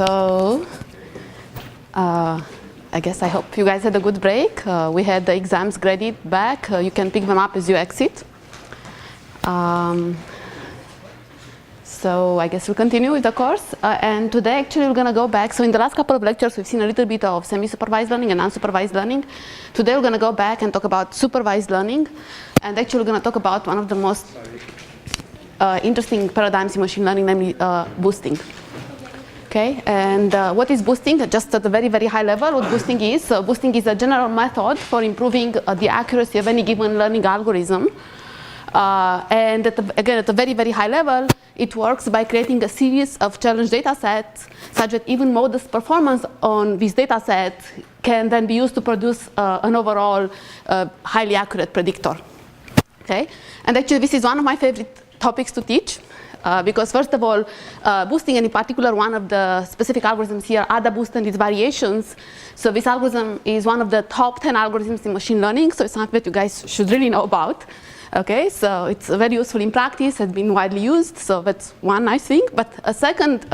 So I guess I hope you guys had a good break. We had the exams graded back. You can pick them up as you exit. So I guess we'll continue with the course. And today actually we're going to go back. So in the last couple of lectures we've seen a little bit of semi-supervised learning and unsupervised learning. Today we're going to go back and talk about supervised learning. And actually we're going to talk about one of the most interesting paradigms in machine learning, namely boosting. Okay, and what is boosting? Just at a very, very high level, what boosting is. So boosting is a general method for improving the accuracy of any given learning algorithm. And again, at a very, very high level, it works by creating a series of challenge data sets such that even modest performance on this data set can then be used to produce an overall highly accurate predictor. Okay, and actually this is one of my favorite topics to teach. Because first of all, boosting, and in particular one of the specific algorithms here, AdaBoost and its variations. So this algorithm is one of the top 10 algorithms in machine learning, so it's something that you guys should really know about. Okay, so it's very useful in practice, has been widely used, so that's one nice thing. But a second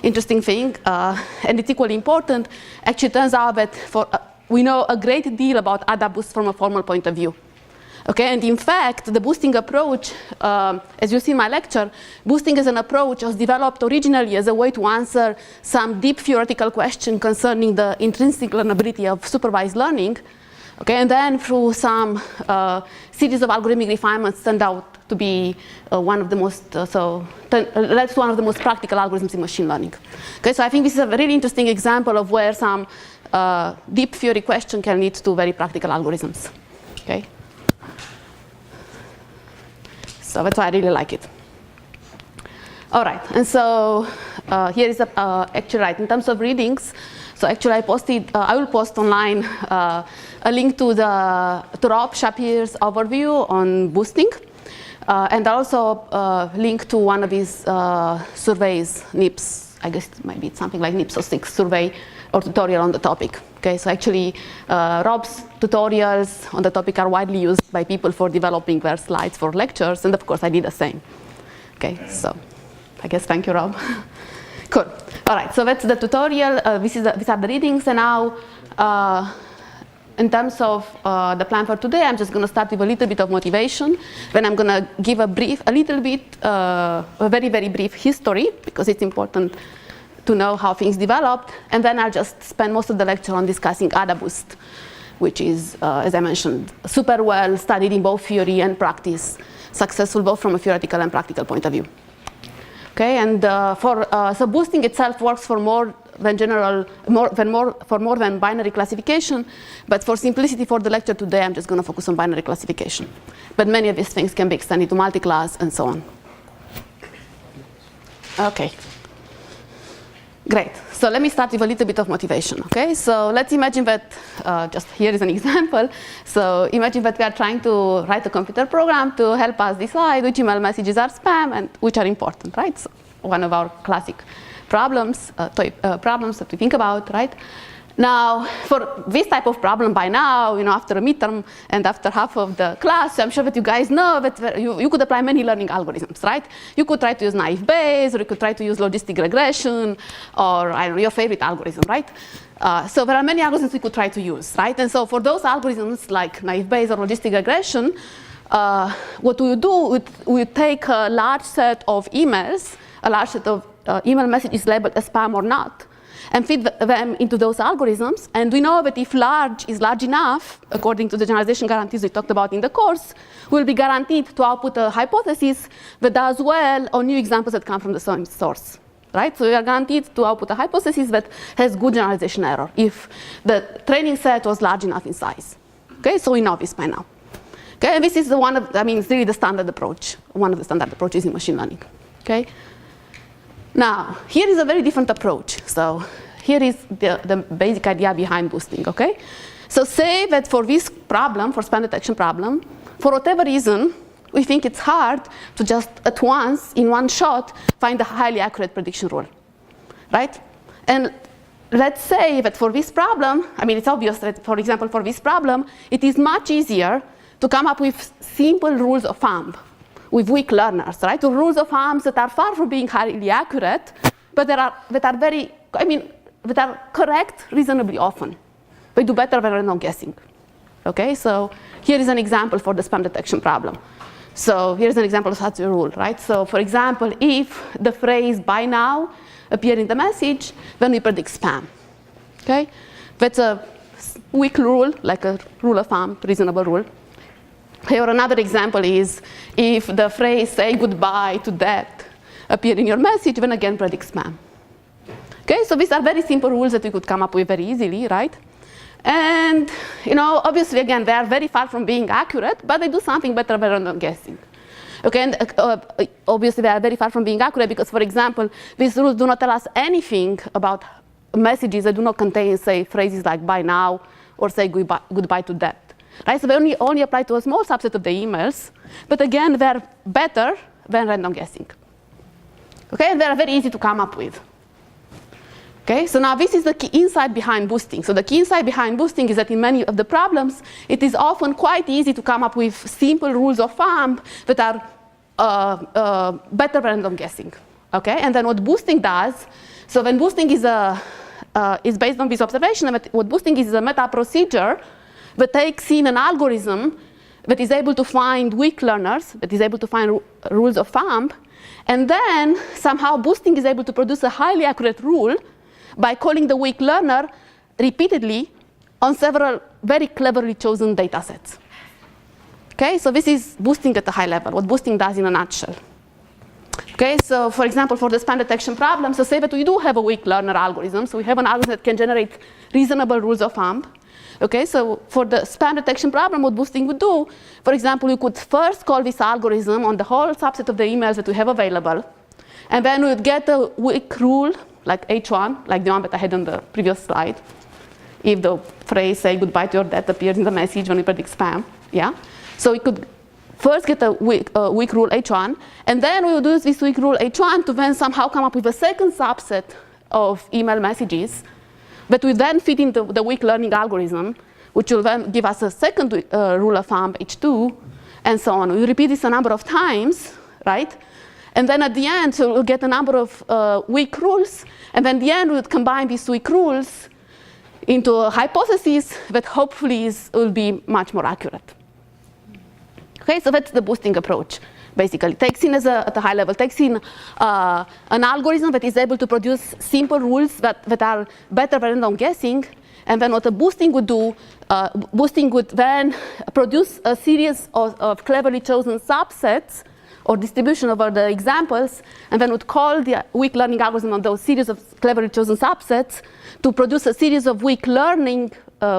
interesting thing, and it's equally important, actually turns out that we know a great deal about AdaBoost from a formal point of view. Okay, and in fact, the boosting approach, as you see in my lecture, boosting as an approach was developed originally as a way to answer some deep theoretical question concerning the intrinsic learnability of supervised learning. Okay, and then through some series of algorithmic refinements turned out to be one of the most, led to one of the most practical algorithms in machine learning. Okay, so I think this is a really interesting example of where some deep theory question can lead to very practical algorithms. Okay. So that's why I really like it. All right, and so here is actually right in terms of readings. So actually, I will post online a link to Rob Shapir's overview on boosting, and also link to one of his surveys, NIPS. I guess maybe it's something like NIPS or 6 survey or tutorial on the topic. Okay, so actually, Rob's tutorials on the topic are widely used by people for developing their slides for lectures, and of course, I did the same. Okay, so I guess thank you, Rob. Cool. All right, so that's the tutorial. These are the readings, and now, in terms of the plan for today, I'm just going to start with a little bit of motivation. Then I'm going to give a very, very brief history, because it's important to know how things developed, and then I'll just spend most of the lecture on discussing AdaBoost, which is, as I mentioned, super well studied in both theory and practice, successful both from a theoretical and practical point of view. Okay, and so boosting itself works for more than binary classification, but for simplicity for the lecture today, I'm just going to focus on binary classification. But many of these things can be extended to multi-class and so on. Okay. Great. So let me start with a little bit of motivation. Okay. So let's imagine that, just here is an example. So imagine that we are trying to write a computer program to help us decide which email messages are spam and which are important, right? So one of our classic problems, problems that we think about, right? Now, for this type of problem by now, after a midterm and after half of the class, I'm sure that you guys know that you could apply many learning algorithms, right? You could try to use naive Bayes, or you could try to use logistic regression, or I don't know, your favorite algorithm, right? So there are many algorithms we could try to use, right? And so for those algorithms like naive Bayes or logistic regression, what we would do, we would take a large set of emails, a large set of email messages labeled as spam or not, and feed them into those algorithms. And we know that if large is large enough, according to the generalization guarantees we talked about in the course, we'll be guaranteed to output a hypothesis that does well on new examples that come from the same source. Right? So we are guaranteed to output a hypothesis that has good generalization error if the training set was large enough in size. Okay, so we know this by now. Okay, and this is it's really the standard approach, one of the standard approaches in machine learning. Okay. Now, here is a very different approach. So here is the basic idea behind boosting, okay? So say that for this problem, for spam detection problem, for whatever reason, we think it's hard to just at once, in one shot, find a highly accurate prediction rule, right? And let's say that for this problem, it's obvious that, for example, for this problem, it is much easier to come up with simple rules of thumb with weak learners, right? So rules of thumb that are far from being highly accurate, but that are very that are correct reasonably often. We do better than random guessing. Okay, so here is an example for the spam detection problem. So here's an example of such a rule, right? So for example, if the phrase "buy now" appears in the message, then we predict spam. Okay, that's a weak rule, like a rule of thumb, reasonable rule. Here another example is if the phrase "say goodbye to debt" appears in your message, then again predict spam. Okay, so these are very simple rules that we could come up with very easily, right? And obviously, again, they are very far from being accurate, but they do something better than random guessing. Okay, and obviously they are very far from being accurate because, for example, these rules do not tell us anything about messages that do not contain, say, phrases like "buy now" or "say goodbye to debt." Right? So they only apply to a small subset of the emails, but again, they're better than random guessing. Okay, and they're very easy to come up with. Okay, so now this is the key insight behind boosting. So the key insight behind boosting is that in many of the problems, it is often quite easy to come up with simple rules of thumb that are better than random guessing. Okay, and then what boosting does, so when boosting is based on this observation, what boosting is a meta procedure that takes in an algorithm that is able to find weak learners, that is able to find rules of thumb, and then somehow boosting is able to produce a highly accurate rule by calling the weak learner repeatedly on several very cleverly chosen data sets. Okay, so this is boosting at a high level, what boosting does in a nutshell. Okay, so for example, for the spam detection problem, so say that we do have a weak learner algorithm, so we have an algorithm that can generate reasonable rules of thumb. Okay, so for the spam detection problem, what boosting would do, for example, we could first call this algorithm on the whole subset of the emails that we have available, and then we would get a weak rule, like H1, like the one that I had on the previous slide, if the phrase "say goodbye to your debt" appears in the message when we predict spam. Yeah, so we could first get a weak rule H1, and then we would use this weak rule H1 to then somehow come up with a second subset of email messages that we then fit into the weak learning algorithm, which will then give us a second rule of thumb H2, and so on. We repeat this a number of times, right? And then at the end, so we'll get a number of weak rules, and then at the end, we would combine these weak rules into a hypothesis that hopefully will be much more accurate. Okay, so that's the boosting approach, basically. Takes in at a high level, takes in an algorithm that is able to produce simple rules that are better than random guessing, and then what a boosting would do, boosting would then produce a series of cleverly chosen subsets or distribution over the examples, and then would call the weak learning algorithm on those series of cleverly chosen subsets to produce a series of weak learning,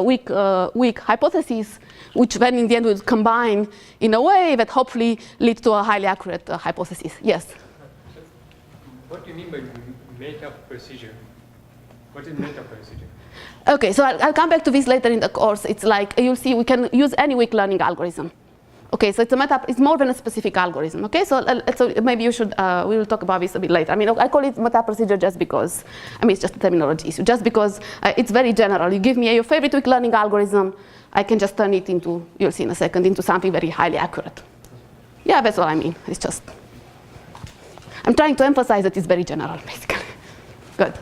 weak hypotheses, which then in the end would combine in a way that hopefully leads to a highly accurate hypothesis. Yes? What do you mean by meta procedure? What is meta procedure? Okay, so I'll come back to this later in the course. It's like, you'll see, we can use any weak learning algorithm. Okay, so it's more than a specific algorithm. Okay, so maybe you should, we will talk about this a bit later. I mean, I call it meta procedure just because, it's just a terminology issue, just because it's very general. You give me your favorite weak learning algorithm, I can just turn it into, you'll see in a second, into something very highly accurate. Yeah, that's what I mean. It's just, I'm trying to emphasize that it's very general, basically. Good.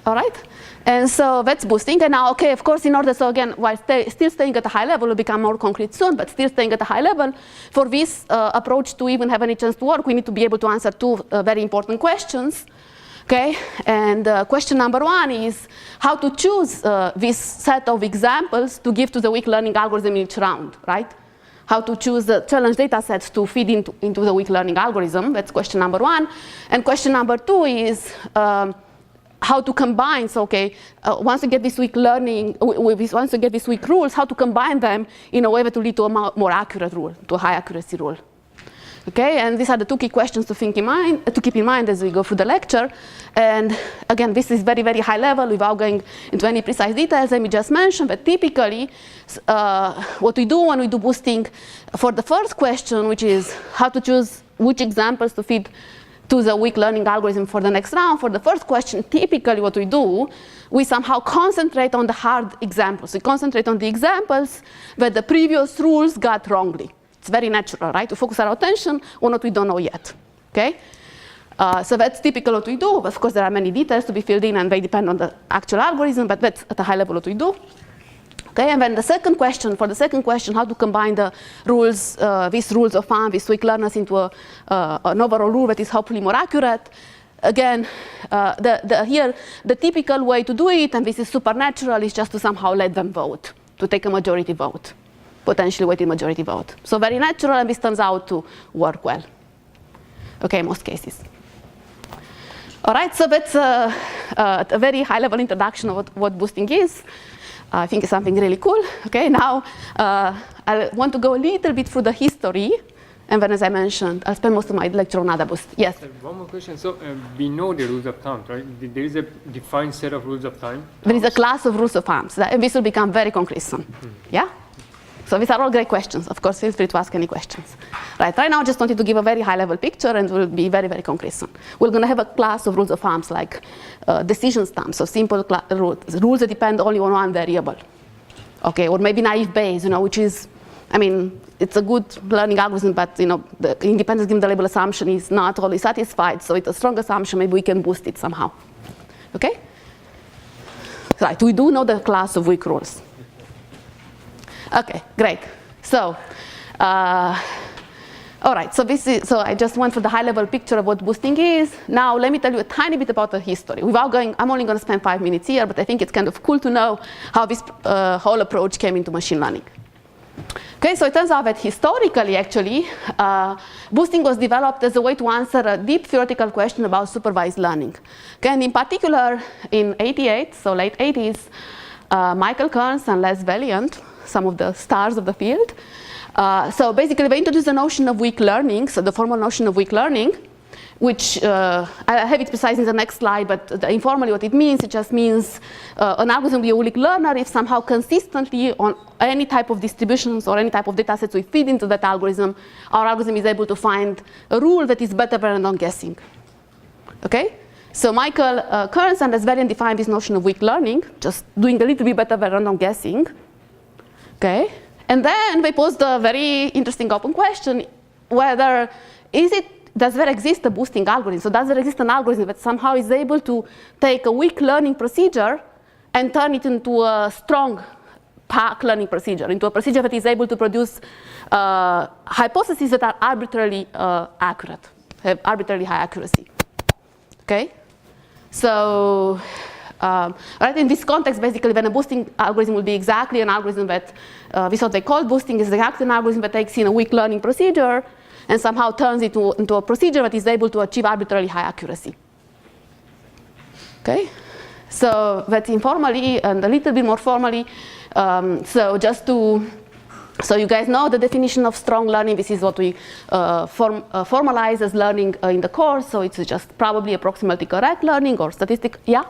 All right. And so that's boosting. And now, okay, of course, in order, so again, while still staying at a high level, we'll become more concrete soon, but still staying at a high level, for this approach to even have any chance to work, we need to be able to answer two very important questions. Okay, and question number one is how to choose this set of examples to give to the weak learning algorithm in each round, right? How to choose the challenge data sets to feed into the weak learning algorithm. That's question number one. And question number two is how to combine, so okay, once you get this weak learning, once you get these weak rules, how to combine them in a way that will lead to a more accurate rule, to a high accuracy rule. Okay, and these are the two key questions to keep in mind as we go through the lecture. And again, this is very, very high level without going into any precise details. Let me just mention that typically what we do when we do boosting for the first question, which is how to choose which examples to feed to the weak learning algorithm for the next round. For the first question, typically what we do, we somehow concentrate on the hard examples. We concentrate on the examples that the previous rules got wrongly. It's very natural, right? To focus our attention on what we don't know yet, okay? So that's typical what we do. Of course, there are many details to be filled in, and they depend on the actual algorithm, but that's at a high level what we do. Okay, and then the second question, how to combine the rules, these rules of thumb, these weak learners into an overall rule that is hopefully more accurate. Again, here, the typical way to do it, and this is supernatural, is just to somehow let them vote, to take a majority vote, potentially weighted majority vote. So very natural, and this turns out to work well. Okay, in most cases. All right, so that's a very high-level introduction of what boosting is. I think it's something really cool. Okay, now I want to go a little bit through the history, and then, as I mentioned, I'll spend most of my lecture on AdaBoost. Yes? One more question. So we know the rules of thumb, right? There is a defined set of rules of thumb. There is a class of rules of thumbs, and this will become very concrete soon. Yeah? So these are all great questions. Of course, feel free to ask any questions. Right now, I just wanted to give a very high-level picture, and we'll be very, very concrete soon. We're going to have a class of rules of thumbs, like decision thumbs, so simple rules that depend only on one variable. Okay, or maybe naive Bayes, which is, I mean, it's a good learning algorithm, but the independence given the label assumption is not always satisfied, so it's a strong assumption. Maybe we can boost it somehow. Okay? Right, we do know the class of weak rules. Okay, great. So, all right. So I just went for the high-level picture of what boosting is. Now let me tell you a tiny bit about the history. Without going, I'm only going to spend 5 minutes here, but I think it's kind of cool to know how this whole approach came into machine learning. Okay, so it turns out that historically, actually, boosting was developed as a way to answer a deep theoretical question about supervised learning. Okay, and in particular, in '88, so late '80s, Michael Kearns and Les Valiant, some of the stars of the field. So basically, they introduced the notion of weak learning, so the formal notion of weak learning, which I have it precise in the next slide, but informally what it just means an algorithm will be a weak learner if somehow consistently on any type of distributions or any type of data sets we feed into that algorithm, our algorithm is able to find a rule that is better than random guessing. Okay? So Michael Kearns and Les Valiant defined this notion of weak learning, just doing a little bit better than random guessing. Okay, and then they posed a very interesting open question: whether does there exist a boosting algorithm? So does there exist an algorithm that somehow is able to take a weak learning procedure and turn it into a strong pack learning procedure, into a procedure that is able to produce hypotheses that are arbitrarily accurate, have arbitrarily high accuracy? Okay, so. Right, in this context, basically, when a boosting algorithm will be exactly an algorithm that this what they call boosting is exactly an algorithm that takes in a weak learning procedure and somehow turns it into a procedure that is able to achieve arbitrarily high accuracy. Okay, so that's informally and a little bit more formally. So you guys know the definition of strong learning. This is what we formalize as learning in the course. So it's just probably approximately correct learning or statistic. Yeah.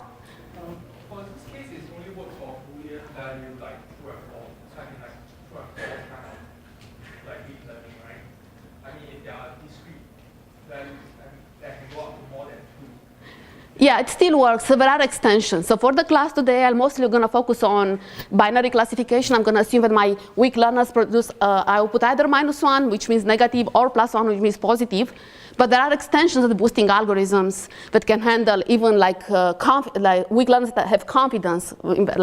Yeah, it still works. So there are extensions. So for the class today, I'm mostly going to focus on binary classification. I'm going to assume that my weak learners produce output either -1, which means negative, or +1, which means positive. But there are extensions of the boosting algorithms that can handle even like weak learners that have confidence,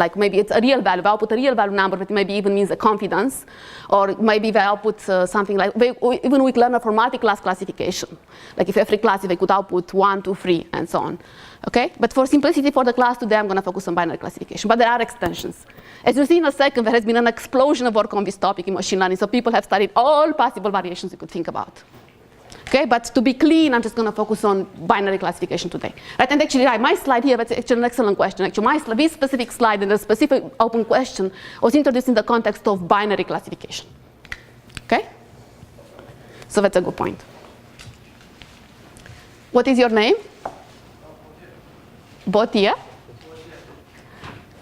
like maybe it's a real value. They output a real value number, but maybe even means a confidence. Or maybe they output something like, even weak learner for multi-class classification. Like if every class, they could output 1, 2, 3, and so on. Okay, but for simplicity for the class today, I'm going to focus on binary classification. But there are extensions. As you'll see in a second, there has been an explosion of work on this topic in machine learning. So people have studied all possible variations you could think about. Okay, but to be clean, I'm just going to focus on binary classification today. Right, and actually, my slide here, that's actually an excellent question. Actually, this specific slide and the specific open question was introduced in the context of binary classification. Okay, so that's a good point. What is your name? Botia?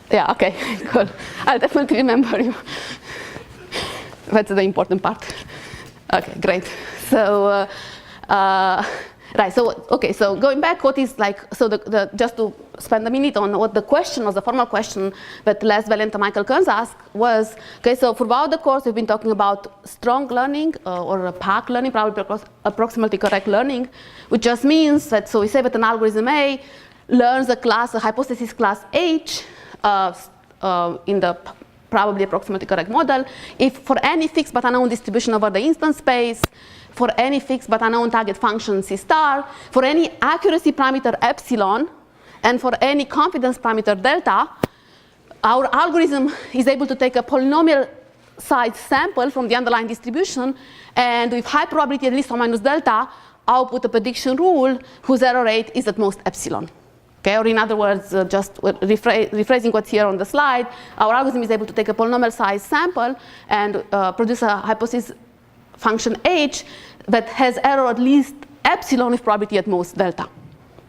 Yeah, okay, cool. I'll definitely remember you. That's the important part. Okay, great. So, Right, so, okay, so going back, what is like, so just to spend a minute on what the question was, the formal question that Les Valiant and Michael Kearns asked was, okay, so throughout the course, we've been talking about strong learning or PAC learning, probably approximately correct learning, which just means that, so we say that an algorithm A learns a hypothesis class H in the probably approximately correct model, if for any fixed but unknown distribution over the instance space, for any fixed but unknown target function C star, for any accuracy parameter epsilon, and for any confidence parameter delta, our algorithm is able to take a polynomial size sample from the underlying distribution, and with high probability at least or minus delta, output a prediction rule whose error rate is at most epsilon. Okay, or in other words, just rephrasing what's here on the slide, our algorithm is able to take a polynomial size sample and produce a hypothesis function H that has error at least epsilon with probability at most delta.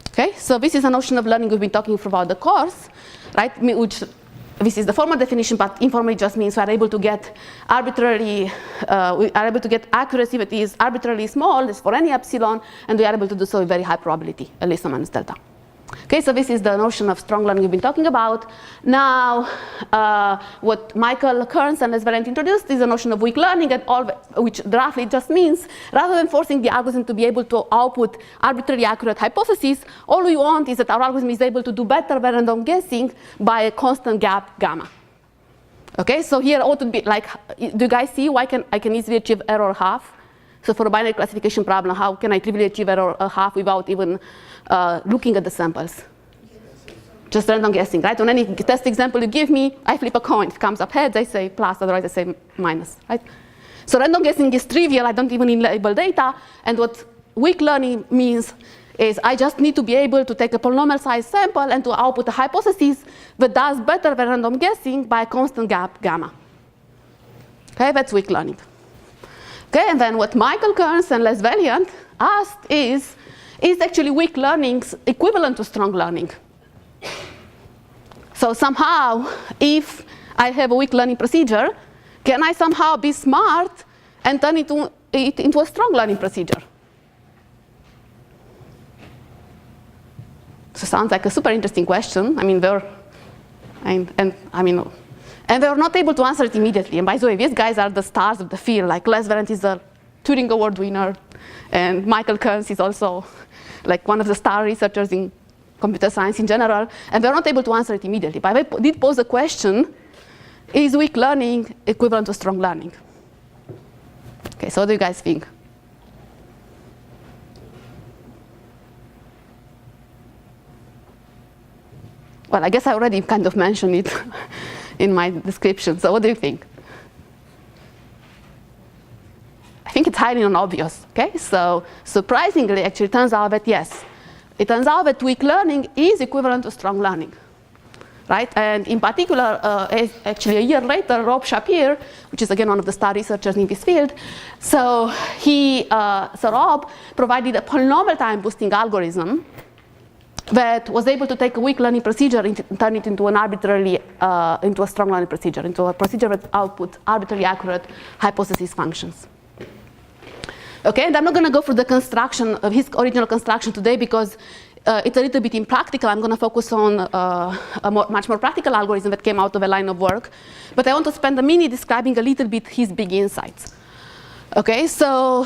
Okay, so this is a notion of learning we've been talking throughout the course, right? Which this is the formal definition, but informally just means we are able to get we are able to get accuracy that is arbitrarily small, is for any epsilon, and we are able to do so with very high probability, at least or minus delta. Okay, so this is the notion of strong learning we've been talking about. Now, what Michael Kearns and Les Valiant introduced is the notion of weak learning, and which roughly just means rather than forcing the algorithm to be able to output arbitrarily accurate hypotheses, all we want is that our algorithm is able to do better than random guessing by a constant gap gamma. Okay, so here what would be like, do you guys see why I can easily achieve error half? So for a binary classification problem, how can I trivially achieve error half without even looking at the samples? Just random guessing, right? On any test example you give me, I flip a coin. If it comes up heads, I say plus, otherwise I say minus, right? So random guessing is trivial. I don't even need label data. And what weak learning means is I just need to be able to take a polynomial size sample and to output a hypothesis that does better than random guessing by a constant gap gamma. Okay, that's weak learning. Okay, and then what Michael Kearns and Les Valiant asked is actually weak learning equivalent to strong learning? So somehow, if I have a weak learning procedure, can I somehow be smart and turn it into a strong learning procedure? So sounds like a super interesting question. I mean, and they were not able to answer it immediately. And by the way, these guys are the stars of the field. Like Les Valiant is a Turing Award winner, and Michael Kearns is also like one of the star researchers in computer science in general. And they're not able to answer it immediately. But I did pose a question: is weak learning equivalent to strong learning? Okay, so what do you guys think? Well, I guess I already kind of mentioned it in my description. So what do you think? I think it's highly non-obvious, okay? So surprisingly, actually, it turns out that yes. It turns out that weak learning is equivalent to strong learning, right? And in particular, actually a year later, Rob Shapiro, which is again one of the star researchers in this field, so Rob provided a polynomial time boosting algorithm that was able to take a weak learning procedure and turn it into an into a strong learning procedure, into a procedure that outputs arbitrarily accurate hypothesis functions. Okay, and I'm not going to go through the construction of his original construction today because it's a little bit impractical. I'm going to focus on a much more practical algorithm that came out of a line of work. But I want to spend a minute describing a little bit his big insights. Okay, so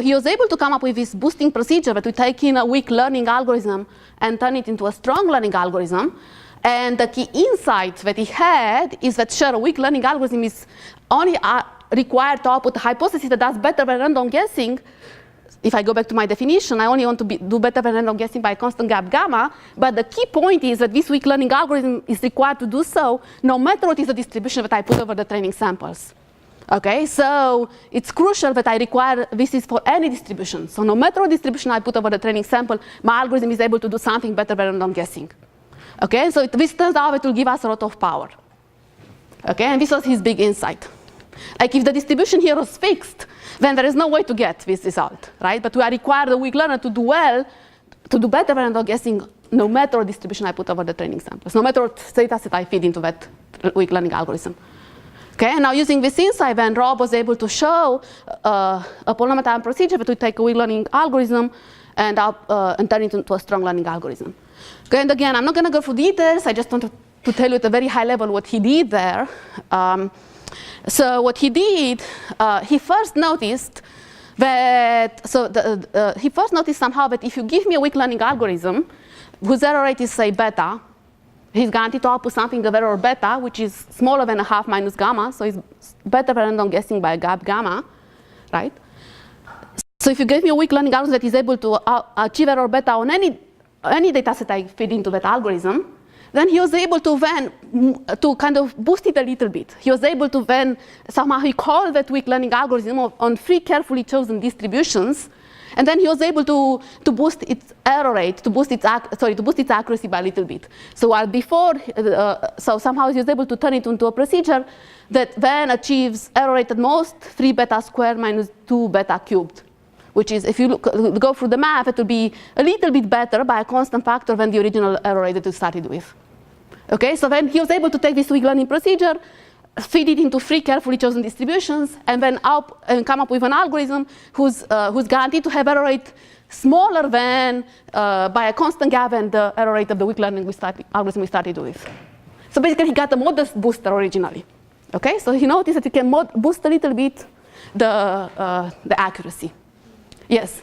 he was able to come up with this boosting procedure that we take in a weak learning algorithm and turn it into a strong learning algorithm. And the key insight that he had is that sure, a weak learning algorithm is only required to output a hypothesis that does better than random guessing. If I go back to my definition, I only want to do better than random guessing by a constant gap gamma. But the key point is that this weak learning algorithm is required to do so no matter what is the distribution that I put over the training samples. Okay, so it's crucial that I require this is for any distribution. So no matter what distribution I put over the training sample, my algorithm is able to do something better than random guessing. Okay, so this turns out it will give us a lot of power. Okay, and this was his big insight. Like if the distribution here was fixed, then there is no way to get this result, right? But we are required a weak learner to do well, to do better than random guessing, no matter what distribution I put over the training samples, no matter what data set I feed into that weak learning algorithm. Okay, and now using this insight, then Rob was able to show a polynomial time procedure that would take a weak learning algorithm and turn it into a strong learning algorithm. Okay, and again, I'm not going to go through details. I just want to tell you at a very high level what he did there. So what he did, he first noticed that, he first noticed somehow that if you give me a weak learning algorithm whose error rate is, say, beta, he's guaranteed to output something of error beta, which is smaller than a half minus gamma, so it's better than random guessing by a gap gamma, right? So if you give me a weak learning algorithm that is able to achieve error beta on any data set I feed into that algorithm, then he was able to to kind of boost it a little bit. He was able to then somehow he called that weak learning algorithm on 3 carefully chosen distributions, and then he was able to boost its error rate, to boost its accuracy by a little bit. So while before, so somehow he was able to turn it into a procedure that then achieves error rate at most 3 beta squared minus 2 beta cubed, which is, if you go through the math, it will be a little bit better by a constant factor than the original error rate that you started with. Okay, so then he was able to take this weak learning procedure, feed it into 3 carefully chosen distributions, and then come up with an algorithm who's guaranteed to have error rate smaller than by a constant gap and the error rate of the weak learning algorithm we started with. So basically, he got a modest booster originally. Okay, so he noticed that he can boost a little bit the accuracy. Yes.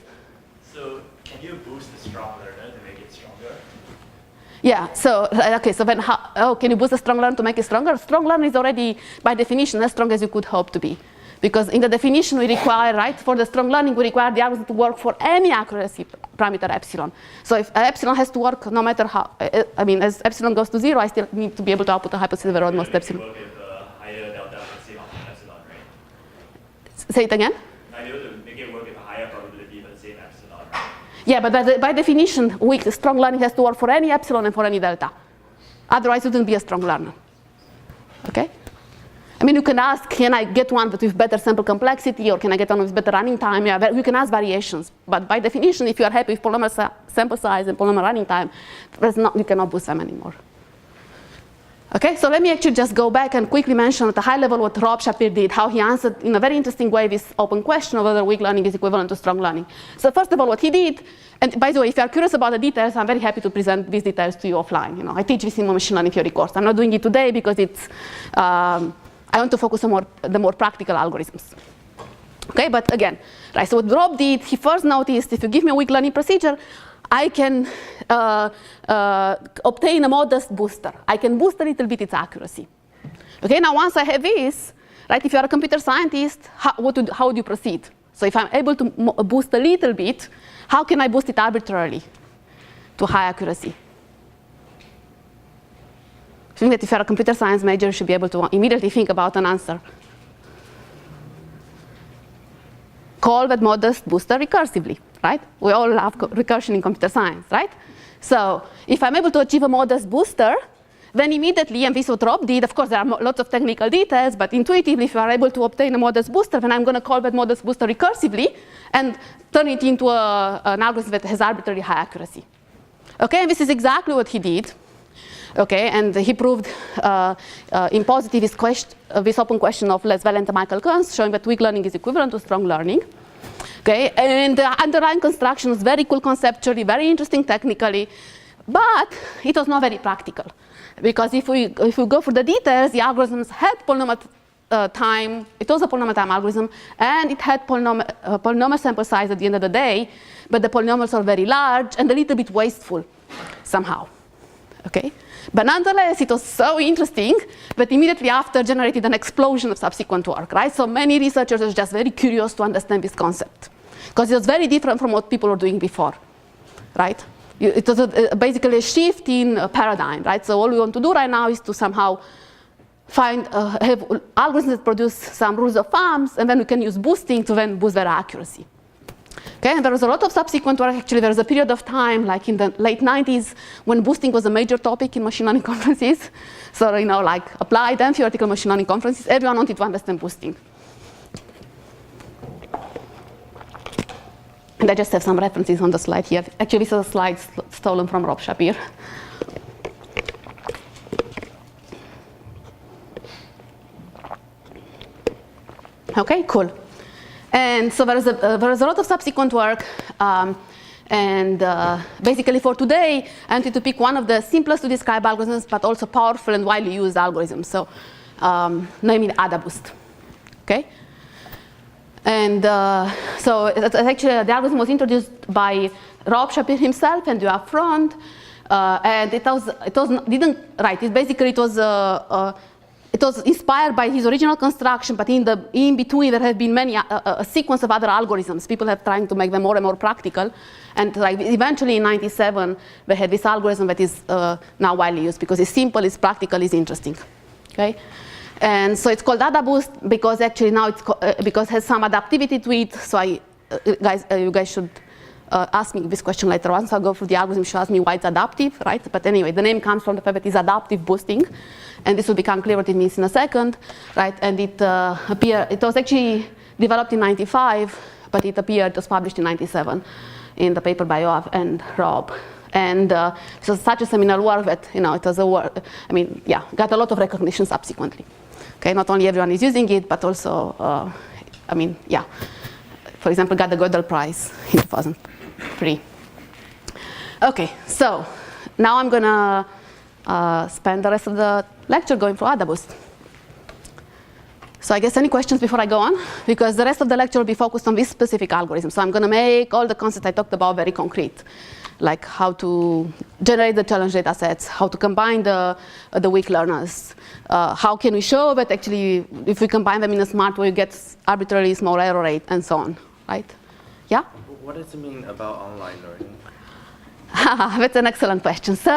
So can you boost the strong learner to make it stronger? Yeah, so, okay, so then can you boost a strong learner to make it stronger? Strong learner is already, by definition, as strong as you could hope to be. Because in the definition we require, right, for the strong learning, we require the algorithm to work for any accuracy parameter epsilon. So if epsilon has to work no matter how, I mean, as epsilon goes to 0, I still need to be able to output a hypothesis of most epsilon. Work with higher delta epsilon, right? Say it again? I'm able to make it work with a higher probability for the same epsilon, right? Yeah, but by definition, strong learning has to work for any epsilon and for any delta. Otherwise, it wouldn't be a strong learner. Okay? I mean, you can ask, can I get one but with better sample complexity, or can I get one with better running time? Yeah, you can ask variations. But by definition, if you are happy with polynomial sample size and polynomial running time, you cannot boost them anymore. Okay, so let me actually just go back and quickly mention at a high level what Rob Shapir did, how he answered in a very interesting way this open question of whether weak learning is equivalent to strong learning. So first of all, what he did, and by the way, if you are curious about the details, I'm very happy to present these details to you offline. You know, I teach this in my machine learning theory course. I'm not doing it today because it's, I want to focus on the more practical algorithms. Okay, but again, right, so what Rob did, he first noticed if you give me a weak learning procedure, I can obtain a modest booster. I can boost a little bit its accuracy. Okay, now once I have this, right, if you're a computer scientist, how would you proceed? So if I'm able to boost a little bit, how can I boost it arbitrarily to high accuracy? I think that if you're a computer science major, you should be able to immediately think about an answer. Call that modest booster recursively, right? We all love recursion in computer science, right? So if I'm able to achieve a modest booster, then immediately, and this is what Rob did, of course there are lots of technical details, but intuitively if you are able to obtain a modest booster, then I'm going to call that modest booster recursively and turn it into an algorithm that has arbitrarily high accuracy. Okay, and this is exactly what he did. Okay, and he proved in positive this open question of Les Valent and Michael Kearns, showing that weak learning is equivalent to strong learning. Okay, and the underlying construction was very cool conceptually, very interesting technically, but it was not very practical. Because if we go for the details, the algorithms had polynomial time, it was a polynomial time algorithm, and it had polynomial sample size at the end of the day, but the polynomials are very large and a little bit wasteful somehow. Okay? But nonetheless, it was so interesting that immediately after generated an explosion of subsequent work, right? So many researchers were just very curious to understand this concept because it was very different from what people were doing before, right? It was basically a shift in paradigm, right? So all we want to do right now is to somehow have algorithms that produce some rules of thumbs, and then we can use boosting to then boost their accuracy. Okay, and there was a lot of subsequent work. Actually, there was a period of time, like in the late 90s, when boosting was a major topic in machine learning conferences. So, you know, like applied and theoretical machine learning conferences, everyone wanted to understand boosting. And I just have some references on the slide here. Actually, this is a slide stolen from Rob Shapir. Okay, cool. And so there is a lot of subsequent work. Basically for today, I wanted to pick one of the simplest to describe algorithms, but also powerful and widely used algorithms. So namely AdaBoost. Okay? And so actually the algorithm was introduced by Rob Shapir himself and you have front. And it was inspired by his original construction, but in between there have been many a sequence of other algorithms. People have trying to make them more and more practical, and like eventually in '97 we had this algorithm that is now widely used because it's simple, it's practical, it's interesting. Okay, and so it's called AdaBoost because actually now it's because it has some adaptivity to it. So you guys should. Ask me this question later on, so I'll go through the algorithm, should ask me why it's adaptive, right? But anyway, the name comes from the fact that it's adaptive boosting, and this will become clear what it means in a second, right? And it was actually developed in got published in 97 in the paper by Yoav and Rob. And it was such a seminal work that, it was a work, got a lot of recognition subsequently. Okay, not only everyone is using it, but also, for example, got the Gödel Prize in 2003. Okay, so now I'm gonna spend the rest of the lecture going through AdaBoost. So I guess any questions before I go on? Because the rest of the lecture will be focused on this specific algorithm. So I'm gonna make all the concepts I talked about very concrete, like how to generate the challenge data sets, how to combine the weak learners, how can we show that actually if we combine them in a smart way, you get arbitrarily small error rate, and so on, right? Yeah? What does it mean about online learning? That's an excellent question. So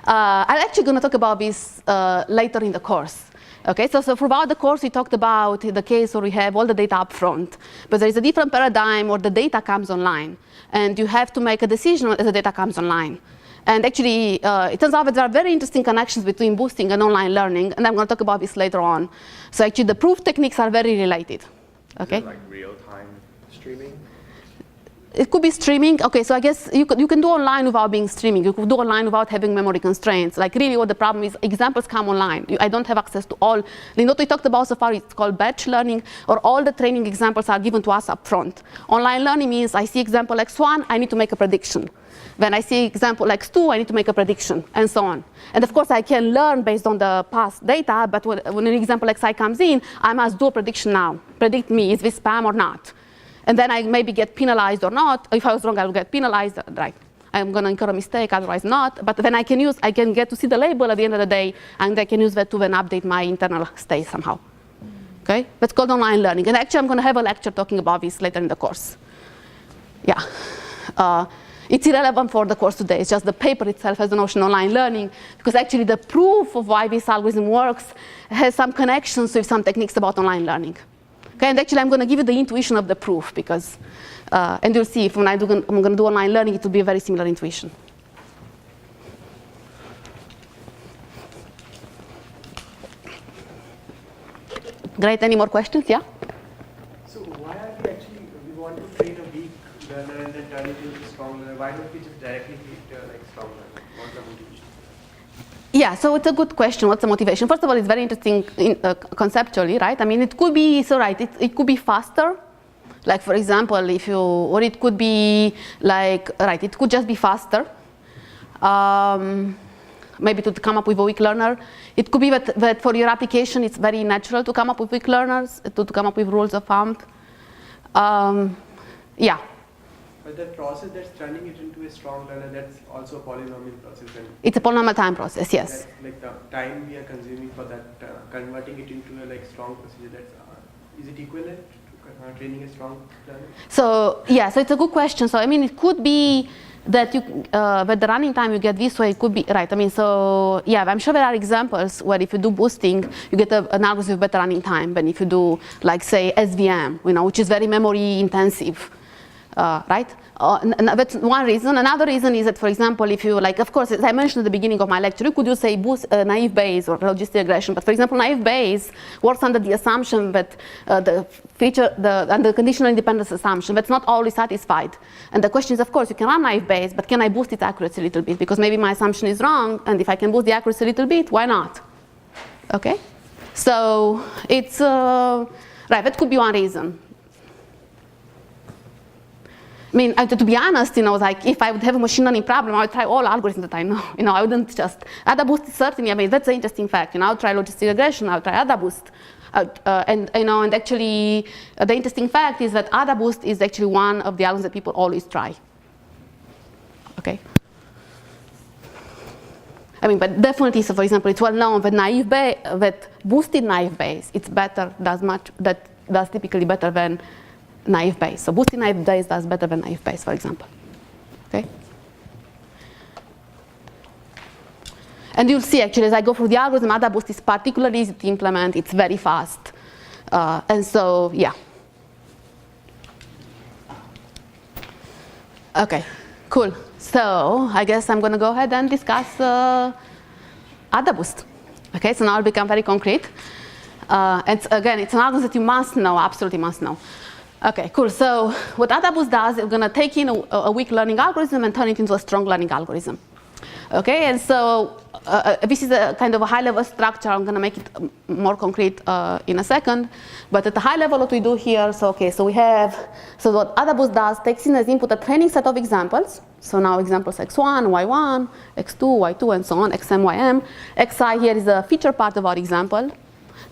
I'm actually going to talk about this later in the course. Okay, so throughout the course we talked about the case where we have all the data up front, but there is a different paradigm where the data comes online, and you have to make a decision as the data comes online. And actually, it turns out that there are very interesting connections between boosting and online learning, and I'm going to talk about this later on. So actually, the proof techniques are very related. Okay. Is it like real-time streaming? It could be streaming. Okay, so I guess you can do online without being streaming. You could do online without having memory constraints. Like really what the problem is, examples come online. I don't have access to all. What we talked about so far, it's called batch learning, or all the training examples are given to us up front. Online learning means I see example X1, I need to make a prediction. When I see example X2, I need to make a prediction, and so on. And of course, I can learn based on the past data, but when an example Xi comes in, I must do a prediction now. Predict me, is this spam or not? And then I maybe get penalized or not. If I was wrong, I will get penalized, right? I'm going to incur a mistake, otherwise not. But then I can get to see the label at the end of the day, and I can use that to then update my internal state somehow. Okay? That's called online learning. And actually, I'm going to have a lecture talking about this later in the course. Yeah. It's irrelevant for the course today. It's just the paper itself has the notion of online learning, because actually the proof of why this algorithm works has some connections with some techniques about online learning. Okay, and actually I'm going to give you the intuition of the proof, because, and you'll see if when I'm going to do online learning, it will be a very similar intuition. Great, any more questions? Yeah? So why are we want to train a weak learner and then turn it into a strong learner? Why don't we just directly treat like strong learner? What's the motivation? Yeah, so it's a good question. What's the motivation? First of all, it's very interesting conceptually, right? I mean, it could be, so right, it could be faster. Like, for example, or it could be like, right, it could just be faster. Maybe to come up with a weak learner. It could be that for your application, it's very natural to come up with weak learners, to come up with rules of thumb. Yeah. But the process that's turning it into a strong learner, that's also a polynomial process. And it's a polynomial time process, yes. That's like the time we are consuming for that, converting it into a like strong procedure, that's, is it equivalent to training a strong learner? So, yeah, so it's a good question. So, I mean, it could be that with the running time you get this way, it could be, right, I mean, so, yeah, I'm sure there are examples where if you do boosting, you get an algorithm with better running time than if you do, like, say, SVM, which is very memory intensive. Right? That's one reason. Another reason is that, for example, if you, like, of course, as I mentioned at the beginning of my lecture, you could use, say, naive Bayes or logistic regression. But, for example, naive Bayes works under the assumption that under the conditional independence assumption, that's not always satisfied. And the question is, of course, you can run naive Bayes, but can I boost its accuracy a little bit? Because maybe my assumption is wrong, and if I can boost the accuracy a little bit, why not? Okay? So it's Right, that could be one reason. I mean, to be honest, like if I would have a machine learning problem, I would try all algorithms that I know. I wouldn't just, AdaBoost is certainly, I mean, that's an interesting fact. I'll try logistic regression, I'll try AdaBoost. And actually, the interesting fact is that AdaBoost is actually one of the algorithms that people always try. Okay? I mean, but definitely, so for example, it's well known that that boosted naive Bayes, it's better, does typically better than naive Bayes. So boosted naive Bayes does better than naive Bayes, for example. Okay? And you'll see actually as I go through the algorithm, AdaBoost is particularly easy to implement. It's very fast. And so, yeah. Okay, cool. So I guess I'm going to go ahead and discuss AdaBoost. Okay, so now I'll become very concrete. And again, it's an algorithm that you must know, absolutely must know. Okay, cool. So what AdaBoost does, it's going to take in a weak learning algorithm and turn it into a strong learning algorithm. Okay, and so this is a kind of a high-level structure. I'm going to make it more concrete in a second. But at the high level, what we do here, so what AdaBoost does, takes in as input a training set of examples. So now examples x1, y1, x2, y2, and so on, xm, ym. xi here is a feature part of our example,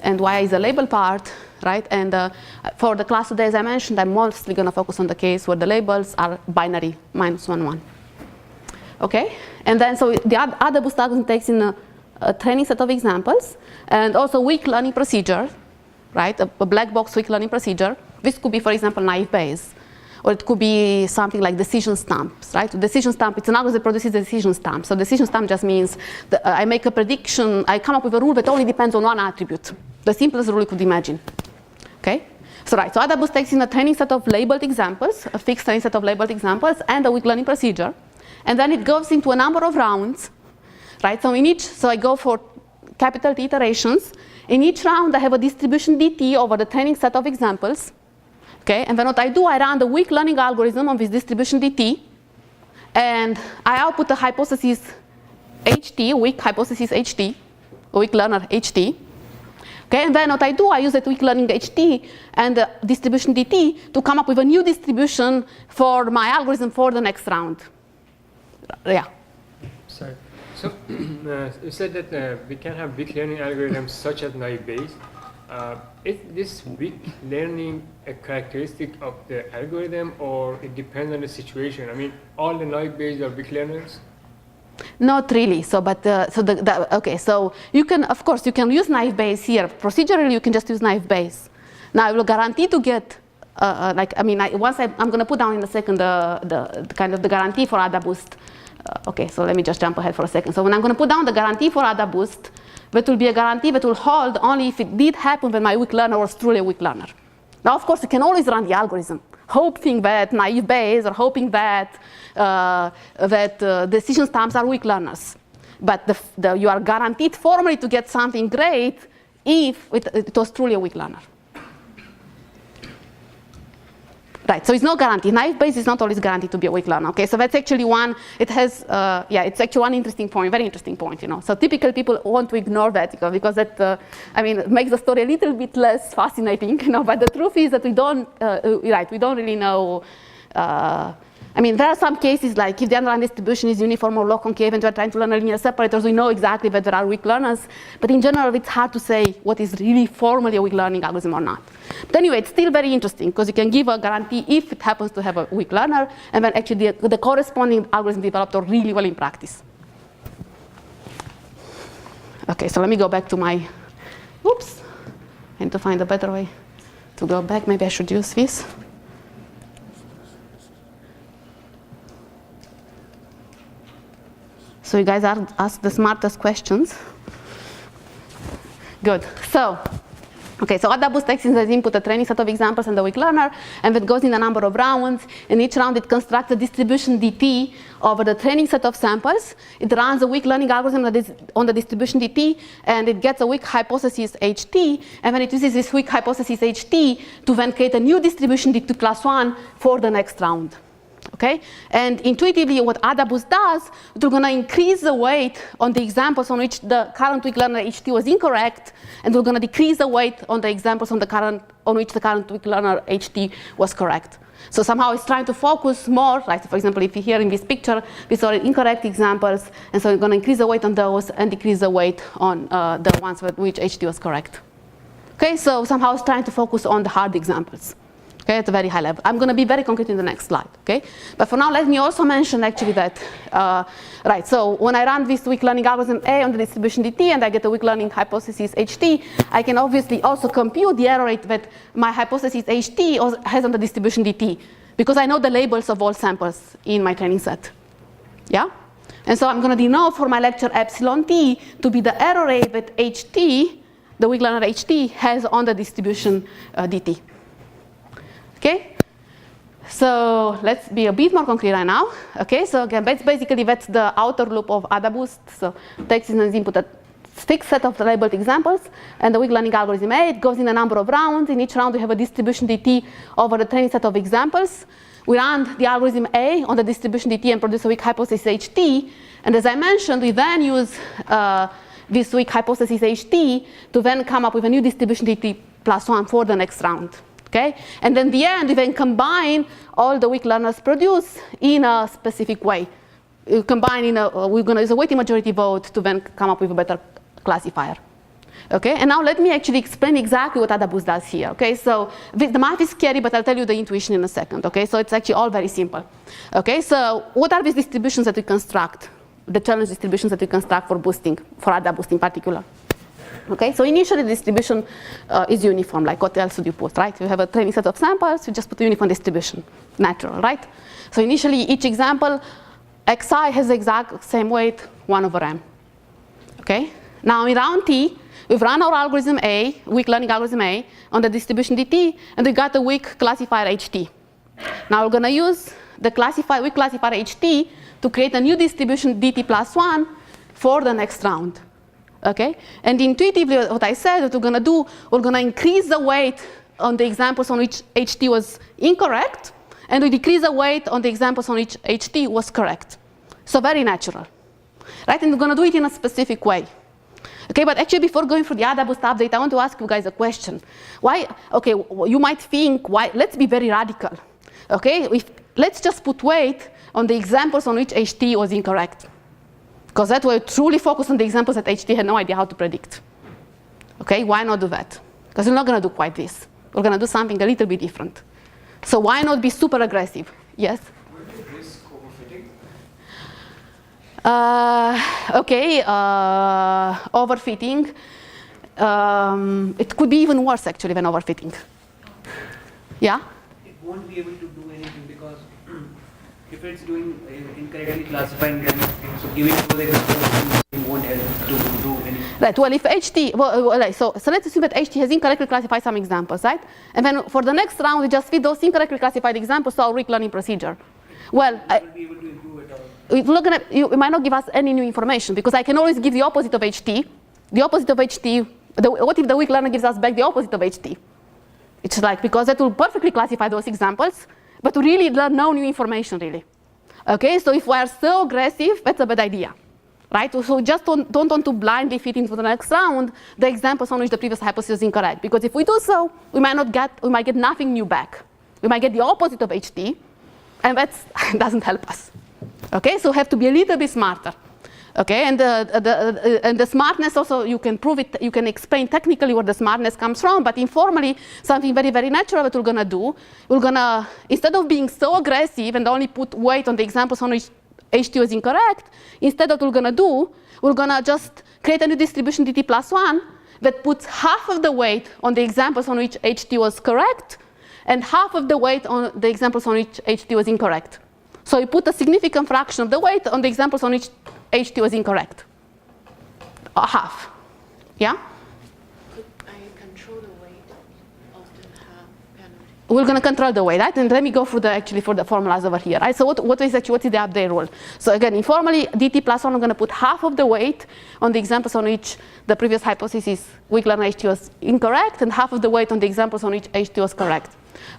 and y is a label part, right? And for the class today, as I mentioned, I'm mostly going to focus on the case where the labels are binary, -1, 1. Okay, and then so the AdaBoost algorithm takes in a training set of examples and also weak learning procedure, right? A black box weak learning procedure. This could be, for example, naive Bayes, or it could be something like decision stamps, right? Decision stamp, it's an algorithm that produces a decision stamp. So decision stamp just means that I make a prediction, I come up with a rule that only depends on one attribute, the simplest rule you could imagine. Okay. So right, so AdaBoost takes in a training set of labeled examples, a fixed training set of labeled examples, and a weak learning procedure. And then it goes into a number of rounds, right? So I go for capital T iterations. In each round, I have a distribution dt over the training set of examples. Okay, and then what I do, I run the weak learning algorithm on this distribution dt, and I output a hypothesis ht, weak hypothesis ht, a weak learner ht. Okay, and then what I do, I use that weak learning ht and the distribution dt to come up with a new distribution for my algorithm for the next round. Yeah. Sorry. So you said that we can have weak learning algorithms such as naive Bayes. Is this weak learning a characteristic of the algorithm, or it depends on the situation? I mean, all the naive Bayes are weak learners? Not really. So, but okay. So you can, of course, you can use naive Bayes here. Procedurally, you can just use naive Bayes. Now, I will guarantee to get. I'm going to put down in a second the kind of the guarantee for AdaBoost. Okay, so let me just jump ahead for a second. So when I'm going to put down the guarantee for AdaBoost, that will be a guarantee that will hold only if it did happen when my weak learner was truly a weak learner. Now, of course, you can always run the algorithm, hoping that naive Bayes or hoping that decision stamps are weak learners. But you are guaranteed formally to get something great if it was truly a weak learner. Right, so it's no guarantee. Naive Bayes is not always guaranteed to be a weak learner. Okay, so that's actually one. It has, it's actually one interesting point, very interesting point. So typically people want to ignore that because that, it makes the story a little bit less fascinating. But the truth is that we don't really know. There are some cases like if the underlying distribution is uniform or log concave and we're trying to learn linear separators, we know exactly that there are weak learners. But in general, it's hard to say what is really formally a weak learning algorithm or not. But anyway, it's still very interesting because you can give a guarantee if it happens to have a weak learner, and then actually the corresponding algorithm developed are really well in practice. Okay, so let me go back to my, oops, I need to find a better way to go back. Maybe I should use this. So you guys ask the smartest questions. Good. So AdaBoost takes in as input a training set of examples and the weak learner, and that goes in a number of rounds. In each round, it constructs a distribution dt over the training set of samples. It runs a weak learning algorithm that is on the distribution dt, and it gets a weak hypothesis ht, and then it uses this weak hypothesis ht to then create a new distribution dt plus 1 for the next round. Okay? And intuitively, what AdaBoost does, we're going to increase the weight on the examples on which the current weak learner HT was incorrect, and we're going to decrease the weight on the examples on which the current weak learner HT was correct. So somehow it's trying to focus more, like for example, if you here in this picture, we saw incorrect examples, and so we're going to increase the weight on those and decrease the weight on the ones with which HT was correct. Okay, so somehow it's trying to focus on the hard examples. Okay, at a very high level. I'm going to be very concrete in the next slide. Okay, but for now, let me also mention actually that, right. So when I run this weak learning algorithm A on the distribution dt, and I get a weak learning hypothesis HT, I can obviously also compute the error rate that my hypothesis HT has on the distribution dt, because I know the labels of all samples in my training set. Yeah, and so I'm going to denote for my lecture epsilon t to be the error rate that HT, the weak learner HT, has on the distribution dt. Okay, so let's be a bit more concrete right now. Okay, so again, that's the outer loop of AdaBoost. So takes in as input a fixed set of labeled examples, and the weak learning algorithm A, it goes in a number of rounds. In each round, we have a distribution dt over the training set of examples. We run the algorithm A on the distribution dt and produce a weak hypothesis HT. And as I mentioned, we then use this weak hypothesis HT to then come up with a new distribution dt plus 1 for the next round. Okay? And then in the end, we then combine all the weak learners produced in a specific way. We're going to use a weighted majority vote to then come up with a better classifier. Okay? And now let me actually explain exactly what AdaBoost does here. Okay? So the math is scary, but I'll tell you the intuition in a second. Okay? So it's actually all very simple. Okay? So what are these distributions that we construct? The challenge distributions that we construct for boosting, for AdaBoost in particular. Okay, so initially the distribution is uniform, like what else would you put, right? You have a training set of samples, you just put a uniform distribution, natural, right? So initially each example, xi has the exact same weight, 1 over m. Okay, now in round t, we've run our algorithm A, weak learning algorithm A, on the distribution dt, and we got a weak classifier HT. Now we're going to use the weak classifier HT to create a new distribution dt plus 1 for the next round. Okay, and intuitively what I said that we're going to do, we're going to increase the weight on the examples on which HT was incorrect, and we decrease the weight on the examples on which HT was correct. So very natural, right? And we're going to do it in a specific way. Okay, but actually before going through the AdaBoost update, I want to ask you guys a question. Why, okay, you might think, why, let's be very radical. Okay, let's just put weight on the examples on which HT was incorrect. Because that way, truly focus on the examples that HT had no idea how to predict. Okay, why not do that? Because we're not going to do quite this. We're going to do something a little bit different. So why not be super aggressive? Yes? Would you risk overfitting? Okay, overfitting. It could be even worse actually than overfitting. Yeah? It won't be able to do anything because if it's doing incorrectly classifying them, so giving those examples won't help to do anything. Right. Well, if HT, so let's assume that HT has incorrectly classified some examples, right? And then for the next round, we just feed those incorrectly classified examples to our weak learning procedure. Well, I will be able to improve it all. It might not give us any new information because I can always give the opposite of HT. The opposite of HT. What if the weak learner gives us back the opposite of HT? It's like, because that will perfectly classify those examples, but we really learn no new information, really. Okay, so if we are so aggressive, that's a bad idea, right? So just don't want to blindly fit into the next round the examples on which the previous hypothesis is incorrect, because if we do so, we might get nothing new back. We might get the opposite of HT, and that doesn't help us. Okay, so we have to be a little bit smarter. Okay, and the smartness also, you can prove it, you can explain technically where the smartness comes from, but informally, something very, very natural that we're going to do, we're going to, instead of being so aggressive and only put weight on the examples on which HT was incorrect, instead what we're going to do, we're going to just create a new distribution dt plus 1 that puts half of the weight on the examples on which HT was correct and half of the weight on the examples on which HT was incorrect. So we put a significant fraction of the weight on the examples on which HT was incorrect. Half. Yeah? Could I control the weight of the penalty? We're going to control the weight, right? And let me go through for the formulas over here, right? So what is the update rule? So again, informally, dt plus 1, I'm going to put half of the weight on the examples on which the previous hypothesis, weak learner HT, was incorrect, and half of the weight on the examples on which HT was correct.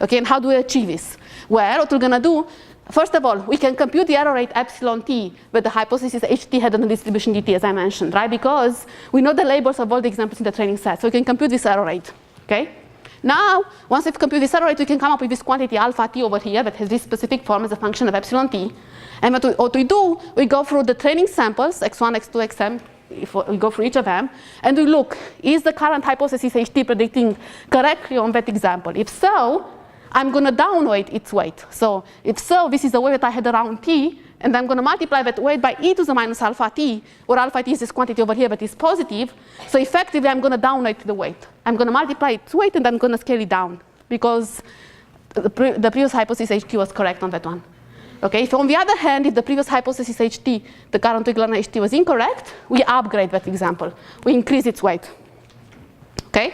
Okay, and how do we achieve this? Well, what we're going to do, first of all, we can compute the error rate epsilon t with the hypothesis ht head on the distribution dt, as I mentioned, right? Because we know the labels of all the examples in the training set, so we can compute this error rate, okay? Now, once we've computed this error rate, we can come up with this quantity alpha t over here that has this specific form as a function of epsilon t. And what we do, we go through the training samples, x1, x2, xm, if we go through each of them, and we look, is the current hypothesis ht predicting correctly on that example? If so, I'm going to downweight its weight. So if so, this is the weight that I had around t, and I'm going to multiply that weight by e to the minus alpha t, where alpha t is this quantity over here that is positive. So effectively, I'm going to downweight the weight. I'm going to multiply its weight, and I'm going to scale it down, because the previous hypothesis ht was correct on that one. Okay, if on the other hand, if the previous hypothesis ht, the current to equivalent ht was incorrect, we upgrade that example. We increase its weight. Okay?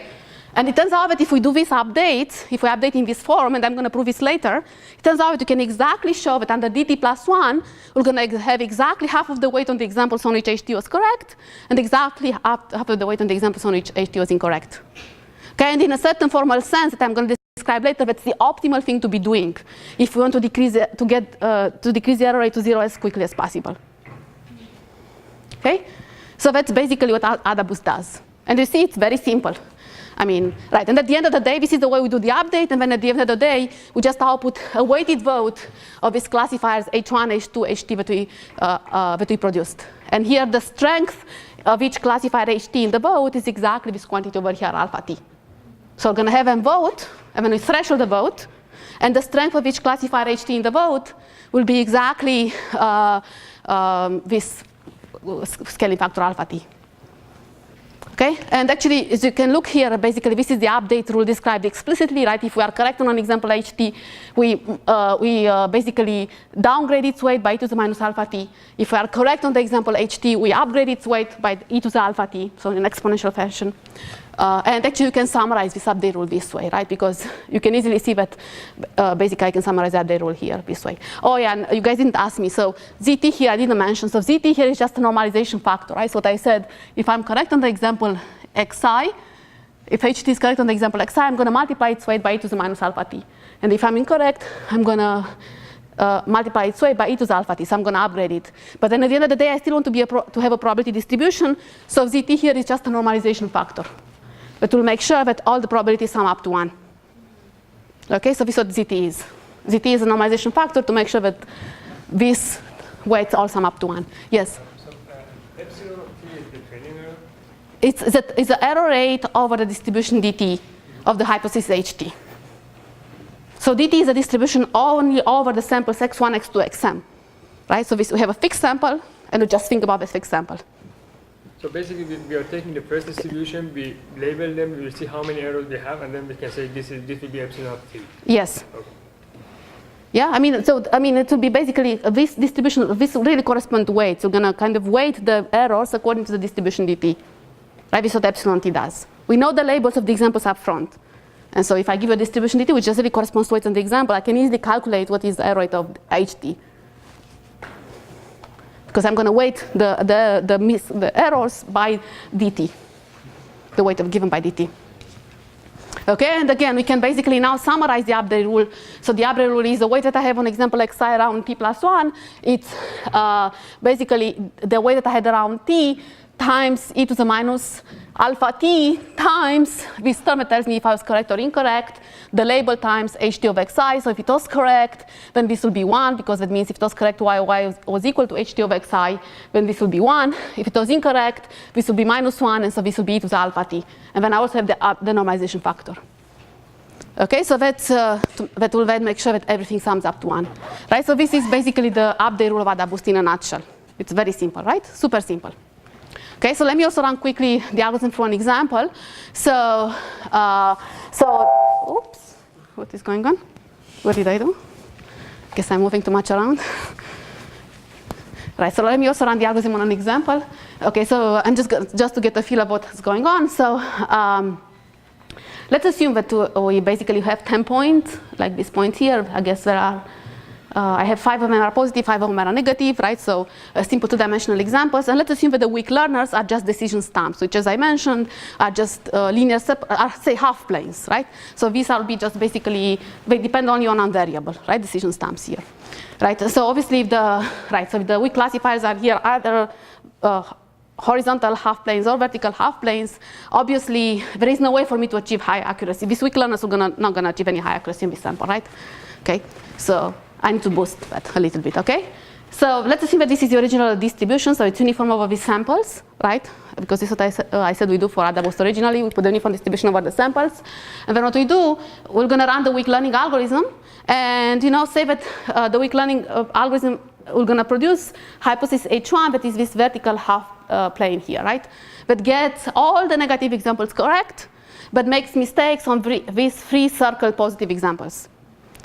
And it turns out that if we do this update, if we update in this form, and I'm going to prove this later, it turns out that you can exactly show that under dt plus 1, we're going to have exactly half of the weight on the examples on which ht was correct, and exactly half of the weight on the examples on which ht was incorrect. Okay, and in a certain formal sense that I'm going to describe later, that's the optimal thing to be doing if we want to decrease the error rate to 0 as quickly as possible. Okay, so that's basically what AdaBoost does, and you see it's very simple. I mean, right, and at the end of the day, this is the way we do the update, and then at the end of the day, we just output a weighted vote of these classifiers H1, H2, HT that we produced. And here the strength of each classifier HT in the vote is exactly this quantity over here, alpha t. So we're going to have a vote, and then we threshold the vote, and the strength of each classifier HT in the vote will be exactly this scaling factor alpha t. Okay, and actually, as you can look here, basically this is the update rule described explicitly, right? If we are correct on an example HT, we basically downgrade its weight by e to the minus alpha t. If we are correct on the example HT, we upgrade its weight by e to the alpha t, so in an exponential fashion. And actually, you can summarize this update rule this way, right? Because you can easily see that basically I can summarize the update rule here this way. Oh yeah, and you guys didn't ask me. So ZT here I didn't mention. So ZT here is just a normalization factor, right? So what I said, if I'm correct on the example xi, if HT is correct on the example xi, I'm going to multiply its weight by e to the minus alpha t. And if I'm incorrect, I'm going to multiply its weight by e to the alpha t. So I'm going to upgrade it. But then at the end of the day, I still want to have a probability distribution. So ZT here is just a normalization factor. But we'll make sure that all the probabilities sum up to 1. Okay, so this is what ZT is. ZT is a normalization factor to make sure that these weights all sum up to 1. Yes? So epsilon of t is the training error? It's the error rate over the distribution dt of the hypothesis ht. So dt is a distribution only over the samples x1, x2, xm. Right? So we have a fixed sample, and we just think about this fixed sample. So basically, we are taking the first distribution, we label them, we will see how many errors they have, and then we can say this will be epsilon of t. Yes. Okay. Yeah, I mean, it will be basically this distribution. This really correspond to weights. We're going to kind of weight the errors according to the distribution dt. Right? This is what epsilon t does. We know the labels of the examples up front. And so if I give a distribution dt, which just really corresponds to weights on the example, I can easily calculate what is the error rate of ht. Because I'm going to weight the errors by dt, the weight of given by dt. Okay, and again, we can basically now summarize the update rule. So the update rule is the weight that I have on example xi around t plus 1. It's basically the weight that I had around t times e to the minus alpha t times this term that tells me if I was correct or incorrect, the label times ht of xi. So if it was correct, then this will be 1, because that means if it was correct, y was equal to ht of xi, then this will be 1. If it was incorrect, this will be minus 1, and so this will be e to the alpha t. And then I also have the normalization factor. Okay, so that will then make sure that everything sums up to 1. Right, so this is basically the update rule of AdaBoost in a nutshell. It's very simple, right? Super simple. Okay, so let me also run quickly the algorithm for an example. So oops, what is going on? What did I do? Guess I'm moving too much around. Right, so let me also run the algorithm on an example. Okay, so I'm just to get a feel of what's going on. So let's assume that we basically have 10 points, like this point here. I guess there are I have 5 of them are positive, 5 of them are negative, right? So simple two-dimensional examples. And let's assume that the weak learners are just decision stamps, which, as I mentioned, are just linear, say, half planes, right? So these will be just basically, they depend only on one variable, right? Decision stamps here, right? So obviously, if the weak classifiers are here, either horizontal half planes or vertical half planes, obviously there is no way for me to achieve high accuracy. These weak learners are not gonna achieve any high accuracy in this sample, right? Okay, so I need to boost that a little bit, okay? So let's assume that this is the original distribution, so it's uniform over these samples, right? Because this is what I said we do for AdaBoost originally, we put the uniform distribution over the samples. And then what we do, we're gonna run the weak learning algorithm and say that the weak learning algorithm we're going to produce hypothesis H1, that is this vertical half plane here, right? That gets all the negative examples correct, but makes mistakes on these 3 circled positive examples.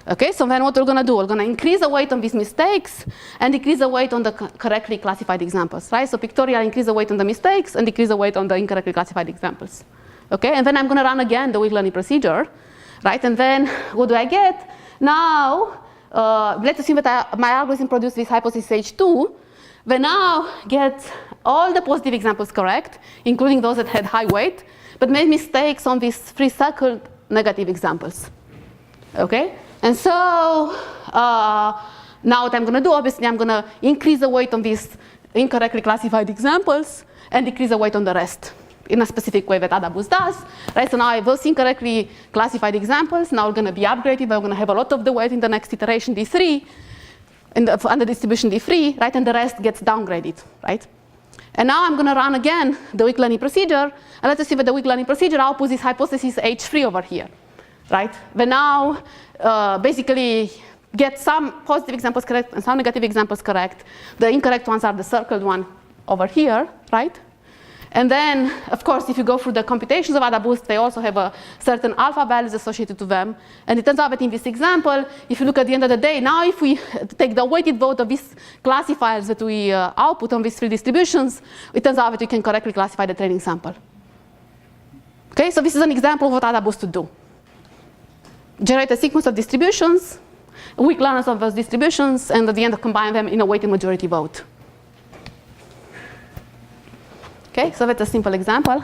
Okay, so then what we're going to do, we're going to increase the weight on these mistakes and decrease the weight on the correctly classified examples, right? So pictorial increase the weight on the mistakes and decrease the weight on the incorrectly classified examples. Okay, and then I'm going to run again the weak learning procedure, right? And then what do I get? Now, let's assume that my algorithm produced this hypothesis H2, we now get all the positive examples correct, including those that had high weight, but made mistakes on these 3 circled negative examples. Okay? And so now what I'm going to do, obviously, I'm going to increase the weight on these incorrectly classified examples and decrease the weight on the rest in a specific way that AdaBoost does, right? So now I have those incorrectly classified examples now are going to be upgraded. We're going to have a lot of the weight in the next iteration D3, and the distribution D3, right? And the rest gets downgraded, right? And now I'm going to run again the weak learning procedure, and let's see that the weak learning procedure outputs this hypothesis H3 over here, right? We now basically get some positive examples correct and some negative examples correct. The incorrect ones are the circled one over here, right? And then, of course, if you go through the computations of AdaBoost, they also have a certain alpha values associated to them. And it turns out that in this example, if you look at the end of the day, now if we take the weighted vote of these classifiers that we output on these 3 distributions, it turns out that we can correctly classify the training sample. Okay, so this is an example of what AdaBoost would do. Generate a sequence of distributions, weak learners of those distributions, and at the end combine them in a weighted majority vote. Okay, so that's a simple example.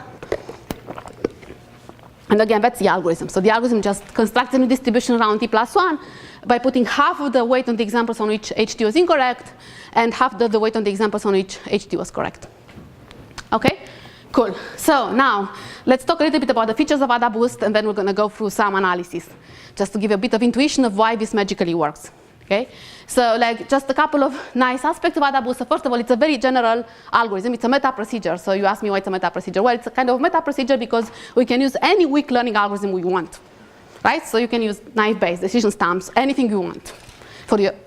And again, that's the algorithm. So the algorithm just constructs a new distribution around t plus 1 by putting half of the weight on the examples on which HT was incorrect and half the weight on the examples on which HT was correct. Okay, cool. So now let's talk a little bit about the features of AdaBoost, and then we're going to go through some analysis just to give a bit of intuition of why this magically works. Okay, so like just a couple of nice aspects of AdaBoost. So first of all, it's a very general algorithm. It's a meta procedure. So you ask me why it's a meta procedure. Well, it's a kind of meta procedure because we can use any weak learning algorithm we want, right? So you can use naive-Bayes, decision stamps, anything you want.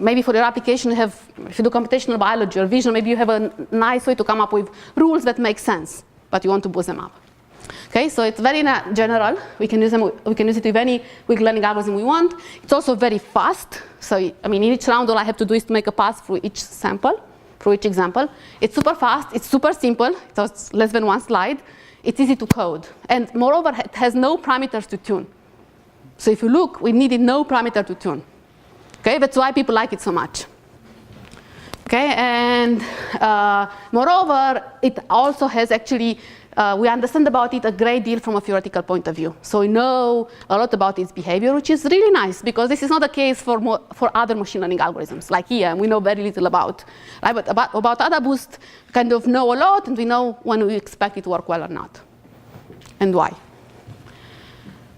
Maybe for your application, if you do computational biology or vision, maybe you have a nice way to come up with rules that make sense, but you want to boost them up. Okay, so it's very general. We can use it with any weak learning algorithm we want. It's also very fast. So I mean, in each round, all I have to do is to make a pass through each sample, through each example. It's super fast. It's super simple. It's less than 1 slide. It's easy to code, and moreover, it has no parameters to tune. So if you look, we needed no parameter to tune. Okay, that's why people like it so much. Okay, and moreover, it also has actually. We understand about it a great deal from a theoretical point of view. So we know a lot about its behavior, which is really nice because this is not the case for other machine learning algorithms like EM. We know very little about. Right? But about AdaBoost, kind of know a lot, and we know when we expect it to work well or not, and why.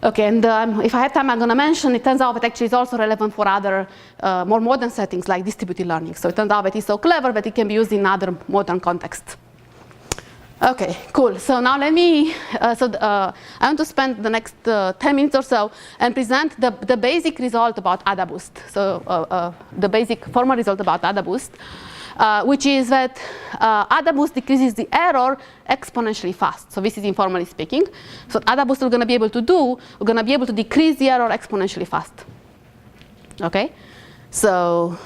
Okay, and if I have time, I'm going to mention, it turns out that actually it's also relevant for other more modern settings like distributed learning. So it turns out that it's so clever that it can be used in other modern contexts. Okay, cool. So now let me, I want to spend the next 10 minutes or so and present the basic result about AdaBoost. So the basic formal result about AdaBoost, which is that AdaBoost decreases the error exponentially fast. So this is informally speaking. So what AdaBoost we're going to be able to do, we're going to be able to decrease the error exponentially fast. Okay, so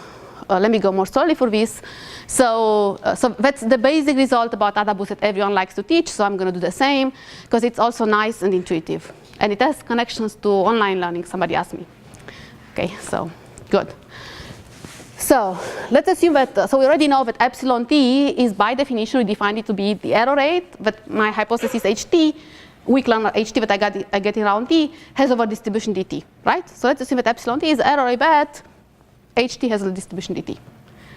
let me go more slowly for this. So that's the basic result about AdaBoost that everyone likes to teach. So I'm going to do the same because it's also nice and intuitive. And it has connections to online learning, somebody asked me. Okay, so good. So let's assume that, so we already know that epsilon t is by definition, we defined it to be the error rate, that my hypothesis ht, weak learner ht that I get around t has over distribution dt, right? So let's assume that epsilon t is the error rate that ht has a distribution dt.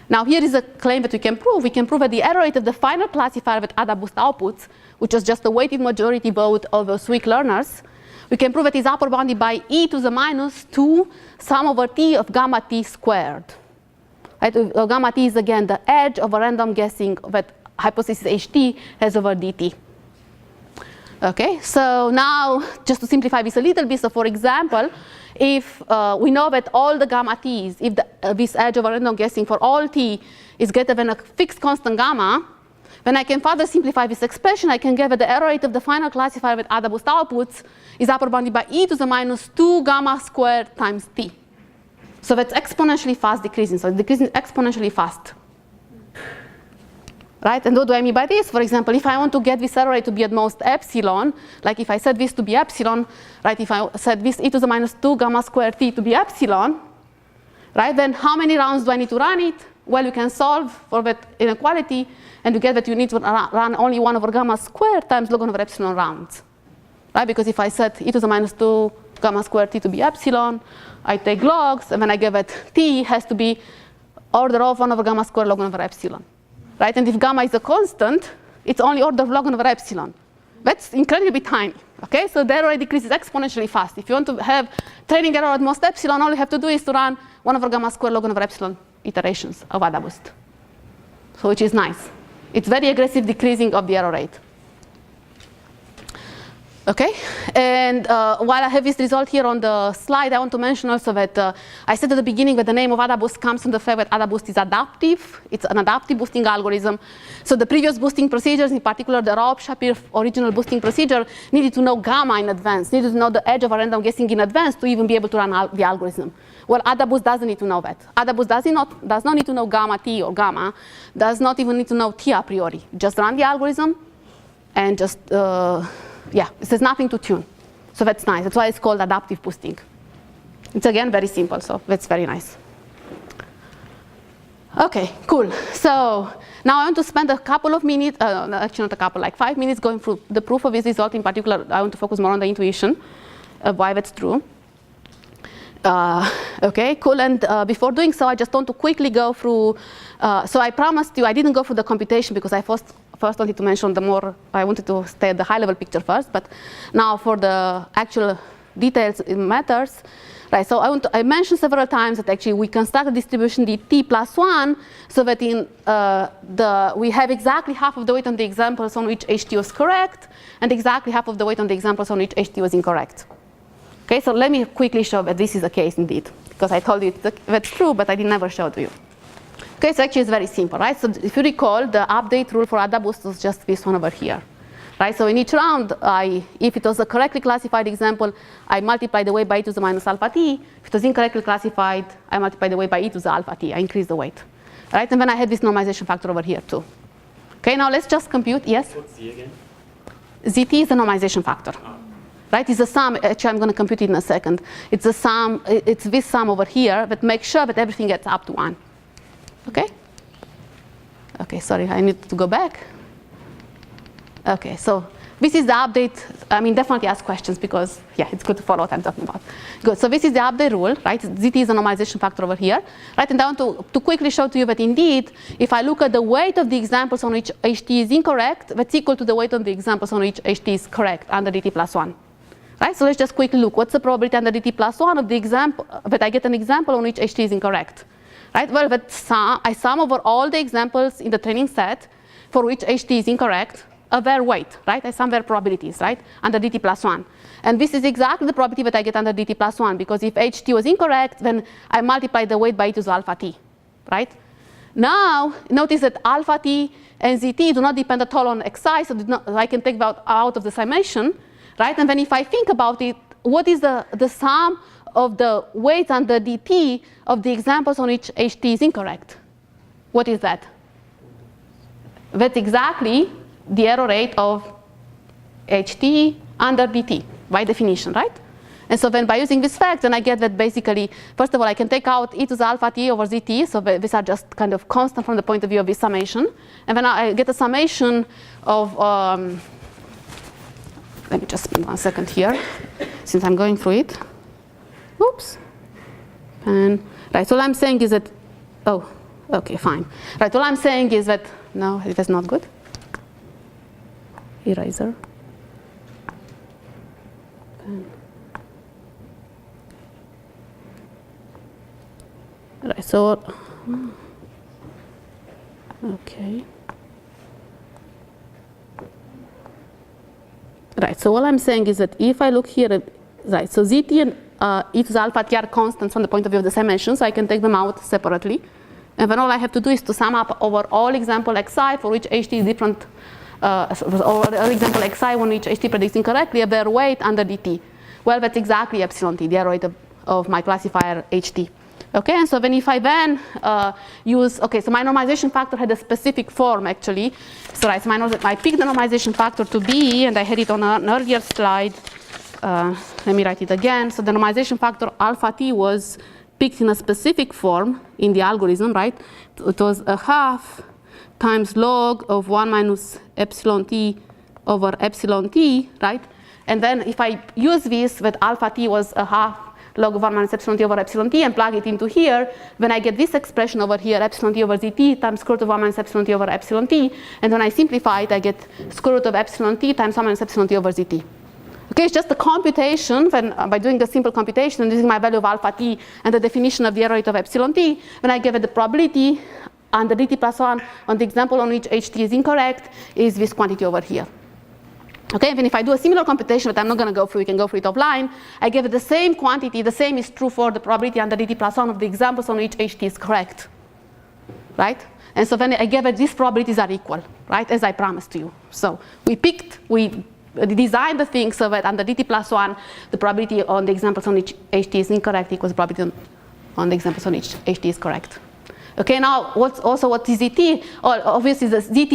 Now here is a claim that we can prove. We can prove that the error rate of the final classifier with AdaBoost outputs, which is just the weighted majority vote of those weak learners, we can prove that is upper bounded by e to the minus 2 sum over t of gamma t squared. Right? Gamma t is again the edge of a random guessing that hypothesis ht has over dt. Okay, so now just to simplify this a little bit, so for example, if we know that all the gamma t's, if this edge of a random guessing for all t is greater than a fixed constant gamma, then I can further simplify this expression. I can get that the error rate of the final classifier with AdaBoost outputs is upper bounded by e to the minus 2 gamma squared times t. So that's exponentially fast decreasing. So it's decreasing exponentially fast. Right? And what do I mean by this? For example, if I want to get this error rate to be at most epsilon, like if I set this to be epsilon, right? If I set this e to the minus 2 gamma squared t to be epsilon, right? Then how many rounds do I need to run it? Well, you can solve for that inequality, and you get that you need to run only 1 over gamma squared times log 1 over epsilon rounds, right? Because if I set e to the minus 2 gamma squared t to be epsilon, I take logs, and then I get that t has to be order of 1 over gamma squared log 1 over epsilon. Right? And if gamma is a constant, it's only order of log 1 over epsilon. That's incredibly tiny. Okay? So the error rate decreases exponentially fast. If you want to have training error at most epsilon, all you have to do is to run 1 over gamma squared log 1 over epsilon iterations of AdaBoost. So which is nice. It's very aggressive decreasing of the error rate. Okay, and while I have this result here on the slide, I want to mention also that I said at the beginning that the name of AdaBoost comes from the fact that AdaBoost is adaptive. It's an adaptive boosting algorithm. So the previous boosting procedures, in particular the Raub-Shapir original boosting procedure, needed to know gamma in advance, needed to know the edge of a random guessing in advance to even be able to run the algorithm. Well, AdaBoost doesn't need to know that. AdaBoost does not need to know gamma t or gamma, does not even need to know t a priori. Just run the algorithm and just yeah, it says nothing to tune. So that's nice. That's why it's called adaptive boosting. It's again very simple, so that's very nice. Okay, cool. So now I want to spend a couple of minutes, actually not a couple, like 5 minutes going through the proof of this result. In particular, I want to focus more on the intuition of why that's true. Okay, cool. And before doing so, I just want to quickly go through. So I promised you I didn't go through the computation because I first wanted to mention the more, I wanted to stay at the high level picture first, but now for the actual details it matters. Right, so I mentioned several times that actually we construct a distribution dt plus 1 so that in we have exactly half of the weight on the examples on which ht was correct and exactly half of the weight on the examples on which ht was incorrect. Okay, so let me quickly show that this is the case indeed, because I told you that's true, but I did never show it to you. Okay, so actually it's very simple, right? So if you recall, the update rule for AdaBoost was just this one over here, right? So in each round, if it was a correctly classified example, I multiply the weight by e to the minus alpha t. If it was incorrectly classified, I multiply the weight by e to the alpha t. I increase the weight, right? And then I had this normalization factor over here too. Okay, now let's just compute. Yes? What's z again? Zt is the normalization factor. Right, it's the sum, actually I'm going to compute it in a second. It's the sum, it's this sum over here that makes sure that everything gets up to 1. Okay? Okay, sorry, I need to go back. Okay, so this is the update. I mean, definitely ask questions because, yeah, it's good to follow what I'm talking about. Good, so this is the update rule, right? Zt is the normalization factor over here, right? And I want to quickly show to you that indeed, if I look at the weight of the examples on which ht is incorrect, that's equal to the weight of the examples on which ht is correct under dt plus 1. Right, so let's just quickly look. What's the probability under dt plus 1 of the example that I get an example on which ht is incorrect? Right, well, I sum over all the examples in the training set for which ht is incorrect of their weight, right? I sum their probabilities, right, under dt plus 1. And this is exactly the probability that I get under dt plus 1, because if ht was incorrect, then I multiply the weight by e to the alpha t, right? Now, notice that alpha t and zt do not depend at all on xi, so I can take that out of the summation. Right? And then if I think about it, what is the sum of the weights under dt of the examples on which ht is incorrect? What is that? That's exactly the error rate of ht under dt, by definition, right? And so then by using this fact, then I get that basically, first of all, I can take out e to the alpha t over zt. So these are just kind of constant from the point of view of this summation. And then I get a summation of, let me just spend 1 second here, since I'm going through it. Oops. And right, so all I'm saying is that, oh, okay, fine. Right, all I'm saying is that, no, it was not good. Eraser. And right, so, okay. Right, so all I'm saying is that if I look here, right, so zt and e to the alpha t are constants from the point of view of the summation, so I can take them out separately. And then all I have to do is to sum up over all example xi for which ht is different, or all example xi on which ht predicts incorrectly of their weight under dt. Well, that's exactly epsilon t, the error rate of my classifier ht. Okay, and so then if I then use, okay, so my normalization factor had a specific form actually. So right, so I picked the normalization factor to be, and I had it on an earlier slide. Let me write it again. So the normalization factor alpha t was picked in a specific form in the algorithm, right? It was a half times log of 1 minus epsilon t over epsilon t, right? And then if I use this, that alpha t was a half log of 1 minus epsilon t over epsilon t and plug it into here, then I get this expression over here, epsilon t over zt times square root of 1 minus epsilon t over epsilon t. And when I simplify it, I get square root of epsilon t times 1 minus epsilon t over zt. Okay, it's just a computation, when, by doing a simple computation and using my value of alpha t and the definition of the error rate of epsilon t, when I give it the probability under dt plus 1 on the example on which ht is incorrect is this quantity over here. Okay, and if I do a similar computation that I'm not going to go through, we can go through it offline, I give it the same quantity, the same is true for the probability under dt plus 1 of the examples on which ht is correct, right? And so then I give it these probabilities are equal, right, as I promised to you. So we designed the thing so that under dt plus 1, the probability on the examples on which ht is incorrect equals probability on the examples on which ht is correct. Okay, now what is zt? Obviously, the zt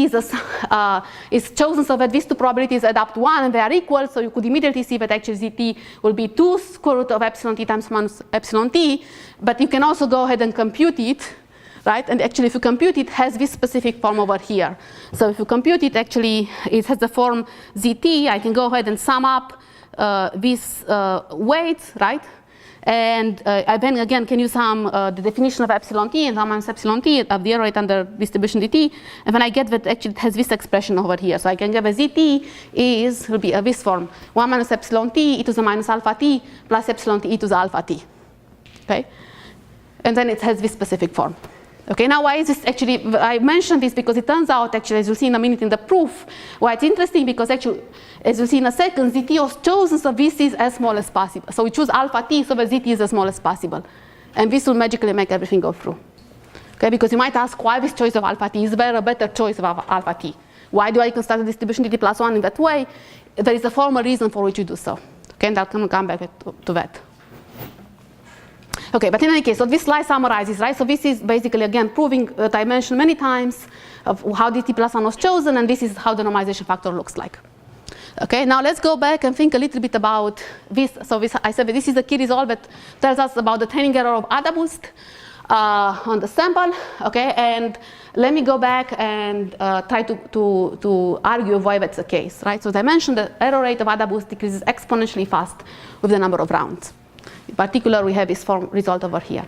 is chosen so that these two probabilities add up to 1 and they are equal. So you could immediately see that actually zt will be 2 square root of epsilon t times minus epsilon t. But you can also go ahead and compute it, right? And actually, if you compute it, it has this specific form over here. So if you compute it, actually, it has the form zt. I can go ahead and sum up these weights, right? And I then again can use the definition of epsilon t and 1 minus epsilon t of the error rate under distribution dt, and then I get that actually it has this expression over here. So I can get a zt will be this form: 1 minus epsilon t e to the minus alpha t plus epsilon t e to the alpha t. Okay, and then it has this specific form. Okay, now why is this actually, I mentioned this because it turns out actually, as you'll see in a minute in the proof, why it's interesting because actually, as you'll see in a second, zt was chosen so this is as small as possible. So we choose alpha t so that zt is as small as possible. And this will magically make everything go through. Okay, because you might ask why this choice of alpha t, is there a better choice of alpha t? Why do I construct the distribution dt plus 1 in that way? There is a formal reason for which you do so. Okay, and I'll come back to that. Okay, but in any case, so this slide summarizes, right? So this is basically, again, proving that I mentioned many times of how dt plus 1 was chosen, and this is how the normalization factor looks like. Okay, now let's go back and think a little bit about this. So I said that this is the key result that tells us about the training error of AdaBoost on the sample. Okay, and let me go back and try to argue why that's the case, right? So as I mentioned, the error rate of AdaBoost decreases exponentially fast with the number of rounds. In particular, we have this form result over here.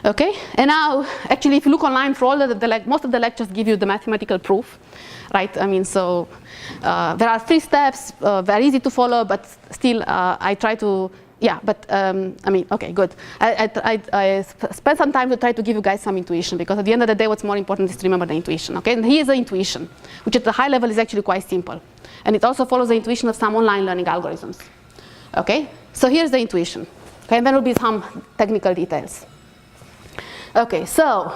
Okay, and now actually, if you look online for all most of the lectures give you the mathematical proof, right? I mean, so there are 3 steps, very easy to follow, but still I try to, yeah. But I mean, okay, good. I spent some time to try to give you guys some intuition because at the end of the day, what's more important is to remember the intuition. Okay, and here's the intuition, which at the high level is actually quite simple, and it also follows the intuition of some online learning algorithms. Okay, so here's the intuition. Okay, and then will be some technical details. Okay, so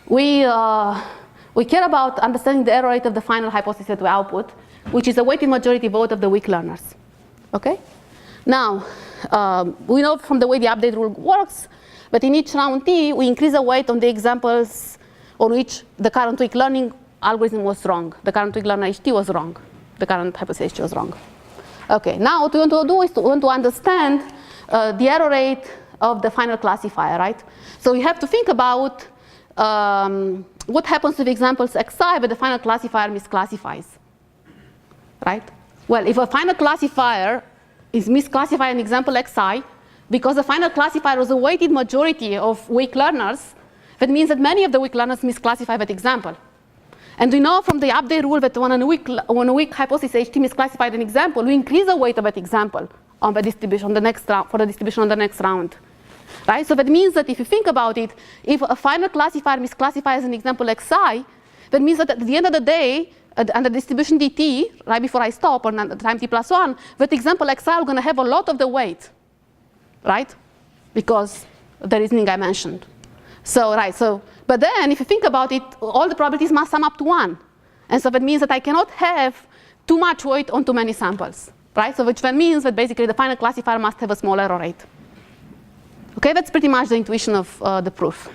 we care about understanding the error rate of the final hypothesis that we output, which is a weighted majority vote of the weak learners. Okay, now we know from the way the update rule works, but in each round t, we increase the weight on the examples on which the current weak learning algorithm was wrong. The current weak learner ht was wrong. The current hypothesis ht was wrong. Okay, now what we want to do is to want to understand the error rate of the final classifier, right? So you have to think about what happens with examples xi where the final classifier misclassifies, right? Well, if a final classifier is misclassifying an example xi because the final classifier was a weighted majority of weak learners, that means that many of the weak learners misclassify that example. And we know from the update rule that when a weak hypothesis HT misclassified an example, we increase the weight of that example on the distribution on the next round, for the distribution on the next round. Right? So that means that if you think about it, if a final classifier misclassifies an example xi, that means that at the end of the day, and the distribution dt, right before I stop, on the time t plus 1, that example xi are going to have a lot of the weight, right? Because of the reasoning I mentioned. So, right, so, but then if you think about it, all the probabilities must sum up to 1. And so that means that I cannot have too much weight on too many samples, right? So which then means that basically the final classifier must have a small error rate. Okay, that's pretty much the intuition of the proof.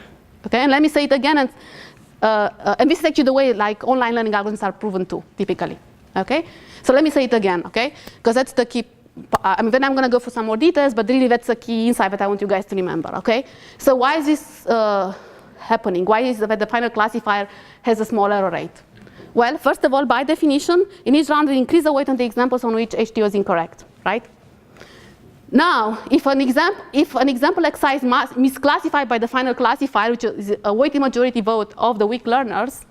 Okay, and let me say it again, and this is actually the way like online learning algorithms are proven too, typically. Okay, so let me say it again, okay, because that's the key. I mean, then I'm going to go for some more details, but really that's a key insight that I want you guys to remember. Okay, so why is this happening? Why is it that the final classifier has a small error rate? Well, first of all, by definition, in each round we increase the weight on the examples on which HT was incorrect, right? Now, if an example xi is misclassified by the final classifier, which is a weighted majority vote of the weak learners,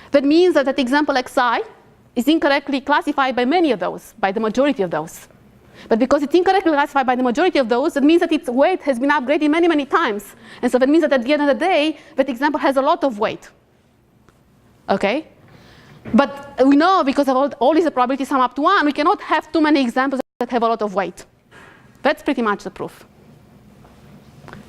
that means that that example xi is incorrectly classified by many of those, by the majority of those. But because it's incorrectly classified by the majority of those, it means that its weight has been upgraded many, many times. And so that means that at the end of the day, that example has a lot of weight. Okay? But we know because of all these probabilities sum up to 1, we cannot have too many examples that have a lot of weight. That's pretty much the proof.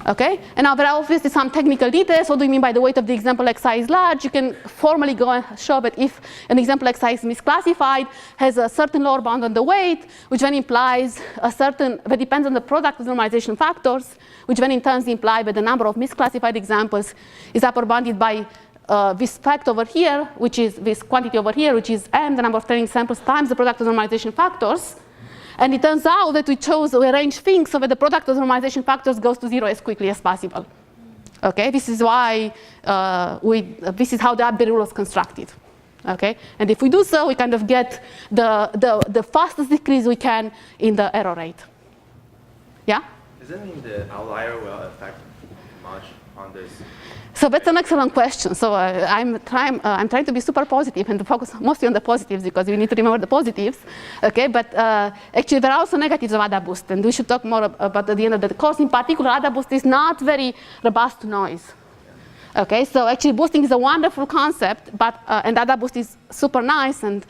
Okay? And now there are obviously some technical details. What do you mean by the weight of the example xi is large? You can formally go and show that if an example xi is misclassified, has a certain lower bound on the weight, which then implies a certain, that depends on the product of normalization factors, which then in turn imply that the number of misclassified examples is upper bounded by this fact over here, which is this quantity over here, which is m, the number of training samples times the product of normalization factors. And it turns out that we arrange things so that the product of normalization factors goes to 0 as quickly as possible. Okay, this is why this is how the update rule was constructed. Okay, and if we do so, we kind of get the fastest decrease we can in the error rate. Yeah. Does that mean the outlier will affect much on this? So that's an excellent question. So I'm trying to be super positive and to focus mostly on the positives because we need to remember the positives. Okay, but actually there are also negatives of ADA boost, and we should talk more about at the end of the course. In particular, ADA boost is not very robust to noise. Okay, so actually boosting is a wonderful concept, but and ADA boost is super nice and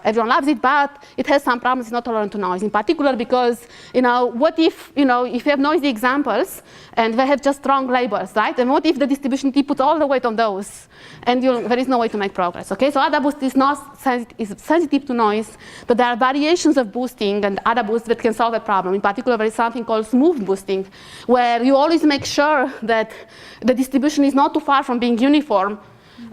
everyone loves it, but it has some problems. It's not tolerant to noise. In particular, because what if if you have noisy examples and they have just strong labels, right? And what if the distribution T puts all the weight on those, and there is no way to make progress? Okay, so ADA boost is not sensitive to noise, but there are variations of boosting and ADA boost that can solve that problem. In particular, there is something called smooth boosting, where you always make sure that the distribution is not too far from being uniform.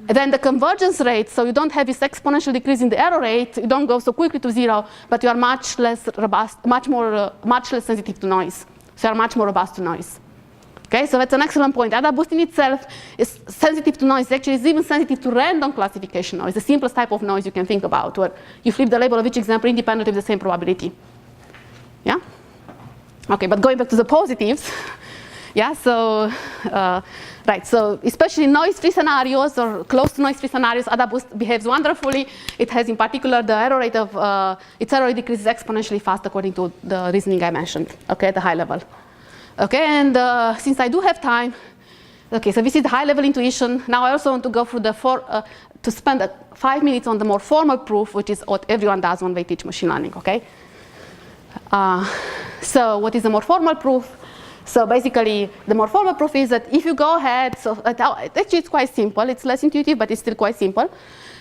And then the convergence rate, so you don't have this exponential decrease in the error rate, you don't go so quickly to 0, but you are much less robust, much less sensitive to noise. So you are much more robust to noise. Okay, so that's an excellent point. ADA boost in itself is sensitive to noise. Actually, it's even sensitive to random classification noise, the simplest type of noise you can think about, where you flip the label of each example independent of the same probability. Yeah? Okay, but going back to the positives, yeah, so, right, so especially in noise-free scenarios or close to noise-free scenarios, ADA boost behaves wonderfully. It has, in particular, the error rate of, its error rate decreases exponentially fast according to the reasoning I mentioned, okay, at the high level. Okay, and since I do have time, okay, so this is the high-level intuition. Now I also want to go through to spend 5 minutes on the more formal proof, which is what everyone does when they teach machine learning, okay? So what is the more formal proof? So basically, the more formal proof is that if you go ahead, so actually it's quite simple. It's less intuitive, but it's still quite simple.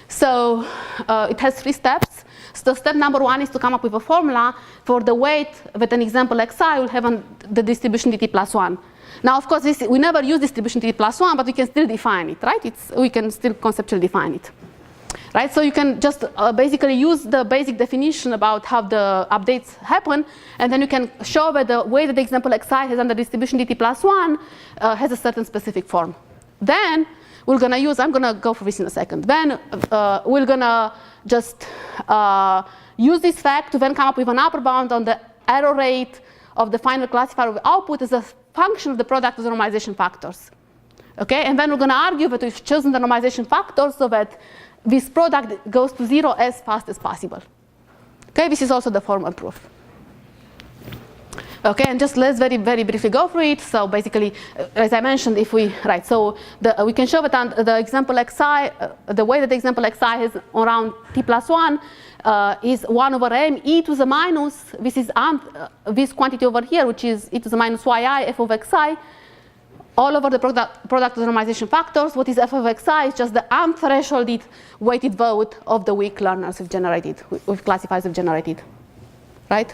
So it has 3 steps. So step number 1 is to come up with a formula for the weight that an example xi will have on the distribution dt plus 1. Now, of course, we never use distribution dt plus 1, but we can still define it, right? We can still conceptually define it. right? So you can just basically use the basic definition about how the updates happen, and then you can show that the way that the example xi has under distribution dt plus 1 has a certain specific form. Then we're going to use, I'm going to go for this in a second. Then we're going to just use this fact to then come up with an upper bound on the error rate of the final classifier of output as a function of the product of the normalization factors. Okay, and then we're going to argue that we've chosen the normalization factor so that this product goes to 0 as fast as possible. Okay, this is also the formal proof. Okay, and just let's very briefly go through it. So basically, as I mentioned, if we, right, so we can show that on the example xi, the way that the example xi is around t plus 1 is 1 over m e to the minus, this is this quantity over here, which is e to the minus yi f of xi, all over the product of the normalization factors. What is f of xi is just the unthresholded weighted vote of the weak learners we've generated, with classifiers we've generated, right?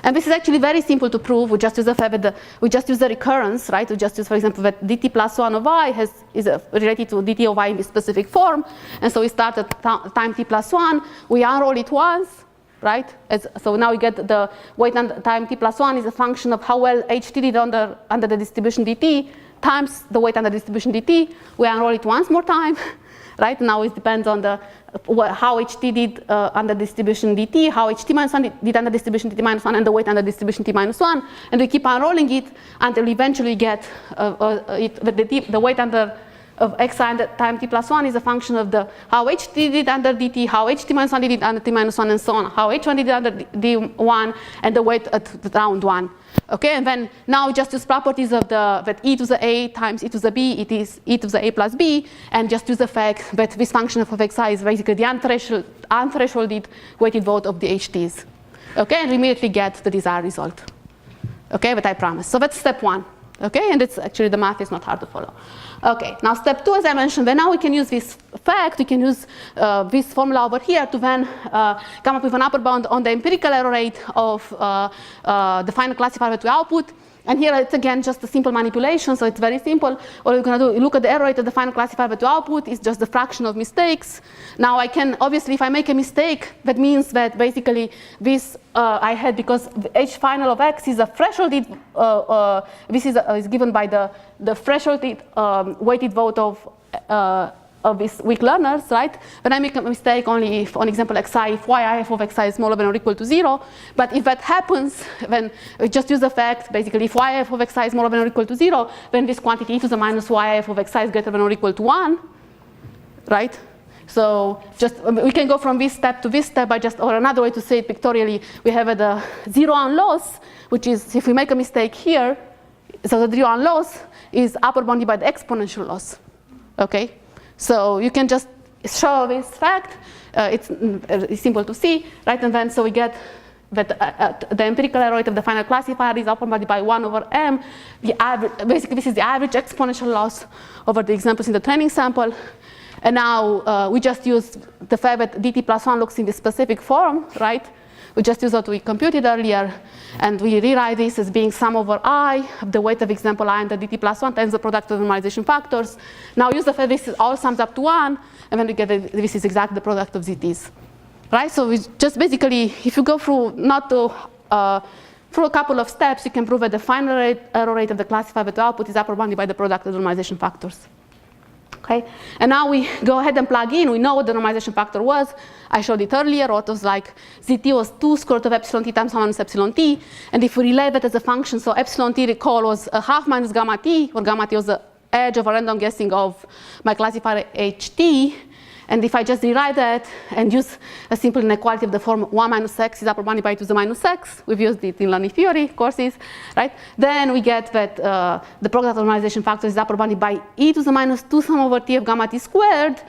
And this is actually very simple to prove. We just use the fact that we just use the recurrence, right? We just use, for example, that dt plus 1 of I is related to dt of I in this specific form. And so we start at time t plus 1. We unroll it once, right? So now we get the weight and time t plus 1 is a function of how well ht did under the distribution dt times the weight under distribution dt. We unroll it once more time. Right now it depends on how ht did under distribution dt, how ht minus 1 did under distribution dt minus 1, and the weight under distribution t minus 1, and we keep unrolling it until we eventually get the weight under of xi under time t plus 1 is a function of how ht did under dt, how ht minus 1 did under t minus 1, and so on, how h1 did under d1, and the weight at the round 1. Okay, and then now we just use properties of that e to the a times e to the b, it is e to the a plus b, and just use the fact that this function of xi is basically the unthresholded weighted vote of the ht's. Okay, and we immediately get the desired result. Okay, but I promise. So that's step 1. Okay, and it's actually the math is not hard to follow. Okay, now step 2, as I mentioned, then now we can use this fact, we can use this formula over here to then come up with an upper bound on the empirical error rate of the final classifier that we output. And here it's again just a simple manipulation, so it's very simple. All you're going to do, you look at the error rate of the final classifier that you output, is just the fraction of mistakes. Now I can, obviously, if I make a mistake, that means that basically this I had, because h final of x is a thresholded, this is given by the thresholded weighted vote of these weak learners, right? When I make a mistake only if, on example xi, if yif of xi is smaller than or equal to 0. But if that happens, then we just use the fact, basically, if yif of xi is smaller than or equal to 0, then this quantity e to the minus yif of xi is greater than or equal to 1, right? So just we can go from this step to this step by just, or another way to say it pictorially, we have the 0 on loss, which is if we make a mistake here, so the 0 on loss is upper bounded by the exponential loss, okay? So you can just show this fact. It's simple to see, right? And then so we get that the empirical error rate of the final classifier is upper bounded by 1 over m. The average, basically, this is the average exponential loss over the examples in the training sample. And now we just use the fact that dt plus 1 looks in this specific form, right? We just use what we computed earlier, and we rewrite this as being sum over I of the weight of example I under dt plus 1 times the product of normalization factors. Now use the fact this all sums up to 1, and then we get that this is exactly the product of zt's. Right? So we just basically, if you go through through a couple of steps, you can prove that the final error rate of the classifier that output is upper bounded by the product of normalization factors. Okay, and now we go ahead and plug in. We know what the normalization factor was. I showed it earlier. What was like zt was 2 square root of epsilon t times 1 minus epsilon t. And if we relate that as a function, so epsilon t, recall, was a half minus gamma t, where gamma t was the edge of a random guessing of my classifier ht. And if I just rewrite that and use a simple inequality of the form 1 minus x is upper bounded by 2 to the minus x, we've used it in learning theory courses, right? Then we get that the product of normalization factor is upper bounded by e to the minus 2 sum over t of gamma t squared.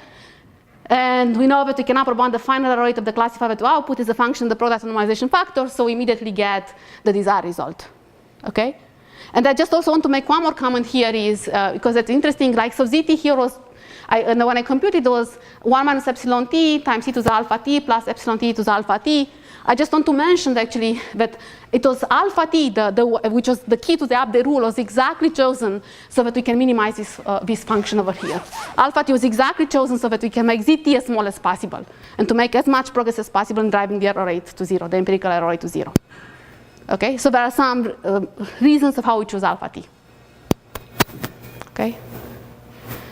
And we know that we can upper bound the final error rate of the classifier to output is a function of the product of normalization factor, so we immediately get the desired result, okay? And I just also want to make one more comment here is, because it's interesting, like, so zt here was, And when I computed, it was 1 minus epsilon t times e to the alpha t plus epsilon t to the alpha t. I just want to mention actually that it was alpha t, which was the key to the update rule, was exactly chosen so that we can minimize this function over here. Alpha t was exactly chosen so that we can make zt as small as possible and to make as much progress as possible in driving the error rate to 0, the empirical error rate to 0. Okay, so there are some reasons of how we choose alpha t. Okay.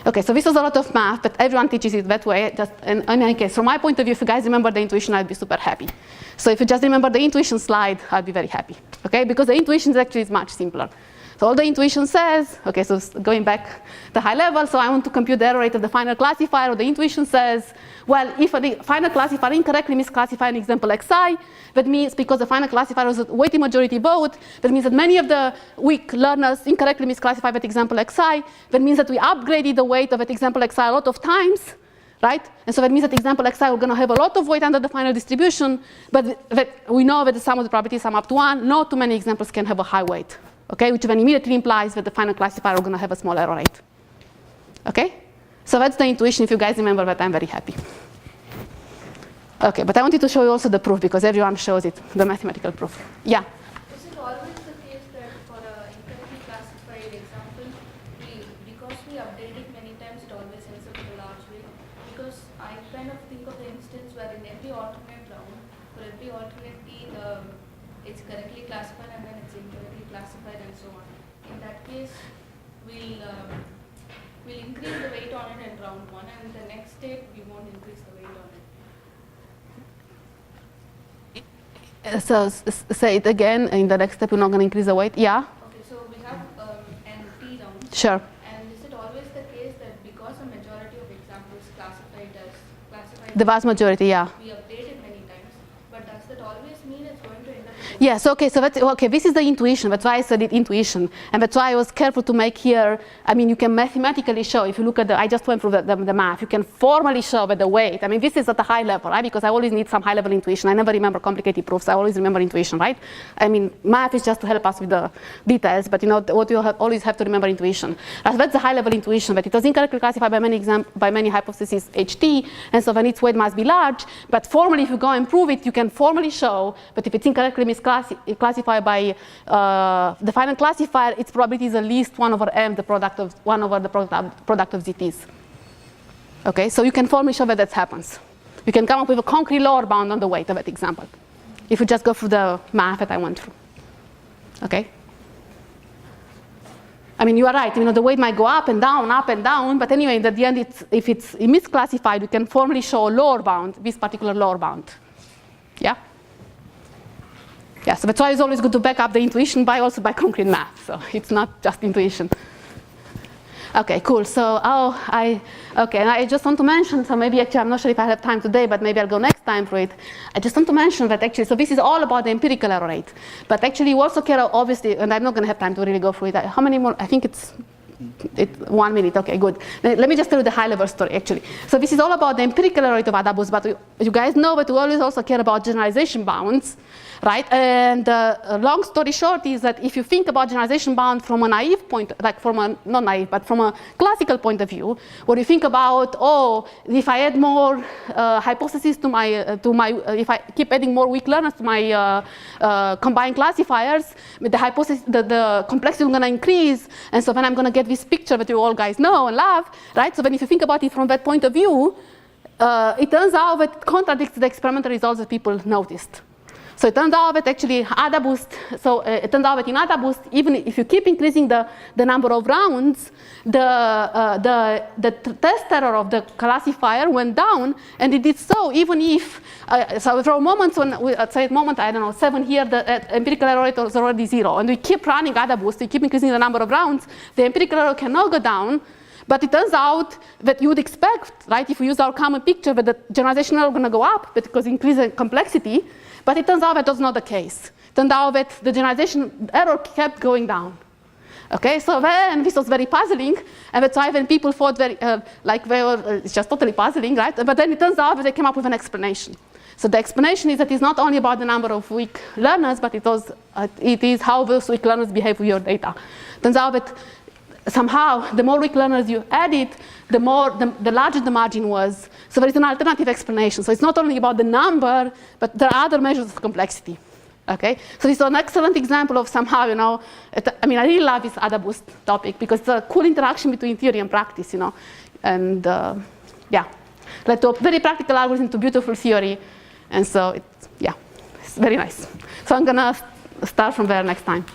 Okay, so this was a lot of math, but everyone teaches it that way. Just in any case, from my point of view, if you guys remember the intuition, I'd be super happy. So if you just remember the intuition slide, I'd be very happy. Okay, because the intuition actually is much simpler. So all the intuition says, okay, so going back the high level, so I want to compute the error rate of the final classifier, or the intuition says, well, if the final classifier incorrectly misclassified an example xi, that means because the final classifier was a weighted majority vote, that means that many of the weak learners incorrectly misclassified that example xi, that means that we upgraded the weight of that example xi a lot of times, right? And so that means that example xi we're going to have a lot of weight under the final distribution, but that we know that the sum of the probabilities sum up to 1, not too many examples can have a high weight. Okay, which then immediately implies that the final classifier is going to have a small error rate. Okay, so that's the intuition. If you guys remember that, I'm very happy. Okay, but I wanted to show you also the proof because everyone shows it, the mathematical proof. Yeah. Is it always the case that for an incorrectly classified example, because we update it many times, it always ends up with a large weight? Because I kind of think of the instance where in every alternate round, for every alternate t, it's correctly classified and then it's incorrectly classified and so on. In that case, we'll increase the weight on it in round 1, and the next step we won't increase the weight on it. So say it again. In the next step, we're not going to increase the weight. Yeah. Okay, so we have n t rounds. Sure. And is it always the case that because a majority of examples classified, The vast majority, yeah. we update it many times, but does that always mean it's going to end up? Yes, okay, so that's, okay, this is the intuition, that's why I studied intuition, and that's why I was careful to make here, I mean, you can mathematically show, if you look at I just went through the math, you can formally show that the weight, I mean, this is at a high level, right, because I always need some high level intuition, I never remember complicated proofs, I always remember intuition, right, I mean, math is just to help us with the details, but you know, what you always have to remember intuition. That's the high level intuition, but it was incorrectly classified by many hypotheses HT, and so then its weight must be large, but formally, if you go and prove it, you can formally show, but if it's incorrectly classified by the final classifier, its probability is at least 1 over m, the product of 1 over the product of ZTs. Okay, so you can formally show that that happens. You can come up with a concrete lower bound on the weight of that example, if you just go through the math that I went through. Okay. I mean, you are right. You know, the weight might go up and down, but anyway, at the end, if it's misclassified, we can formally show a lower bound, this particular lower bound. Yeah. Yeah, so that's why it's always good to back up the intuition also by concrete math. So it's not just intuition. Okay, cool. So and I just want to mention, so maybe actually I'm not sure if I have time today, but maybe I'll go next time for it. I just want to mention that actually, so this is all about the empirical error rate. But actually you also care, obviously, and I'm not going to have time to really go through it. How many more? I think it's 1 minute. Okay, good. Let me just tell you the high level story actually. So this is all about the empirical error rate of Adabus, but you guys know that we always also care about generalization bounds, right? And long story short is that if you think about generalization bound from a naive point, like from a, not naive, but from a classical point of view, where you think about, oh, if I add more hypotheses to my, if I keep adding more weak learners to my combined classifiers, the hypothesis, the complexity is going to increase, and so then I'm going to get this picture that you all guys know and love, right? So then if you think about it from that point of view, it turns out that it contradicts the experimental results that people noticed. So it turns out that actually AdaBoost, so it turns out that in AdaBoost, even if you keep increasing the number of rounds, the test error of the classifier went down, and it did so even if, so there were moments when, say at moment, I don't know, 7 here, the empirical error rate was already 0, and we keep running AdaBoost, we keep increasing the number of rounds, the empirical error cannot go down. But it turns out that you would expect, right, if we use our common picture, that the generalization error is going to go up because increase the complexity. But it turns out that was not the case. It turned out that the generalization error kept going down. Okay, so then this was very puzzling, and that's why when people thought very, it's just totally puzzling, right? But then it turns out that they came up with an explanation. So the explanation is that it's not only about the number of weak learners, but it is how those weak learners behave with your data. Turns out that somehow, the more weak learners you added, the larger the margin was. So there is an alternative explanation. So it's not only about the number, but there are other measures of complexity. Okay, so this is an excellent example of somehow, I mean, I really love this ADA boost topic because it's a cool interaction between theory and practice, and yeah, led to a very practical algorithm to beautiful theory, and so it's very nice. So I'm gonna start from there next time.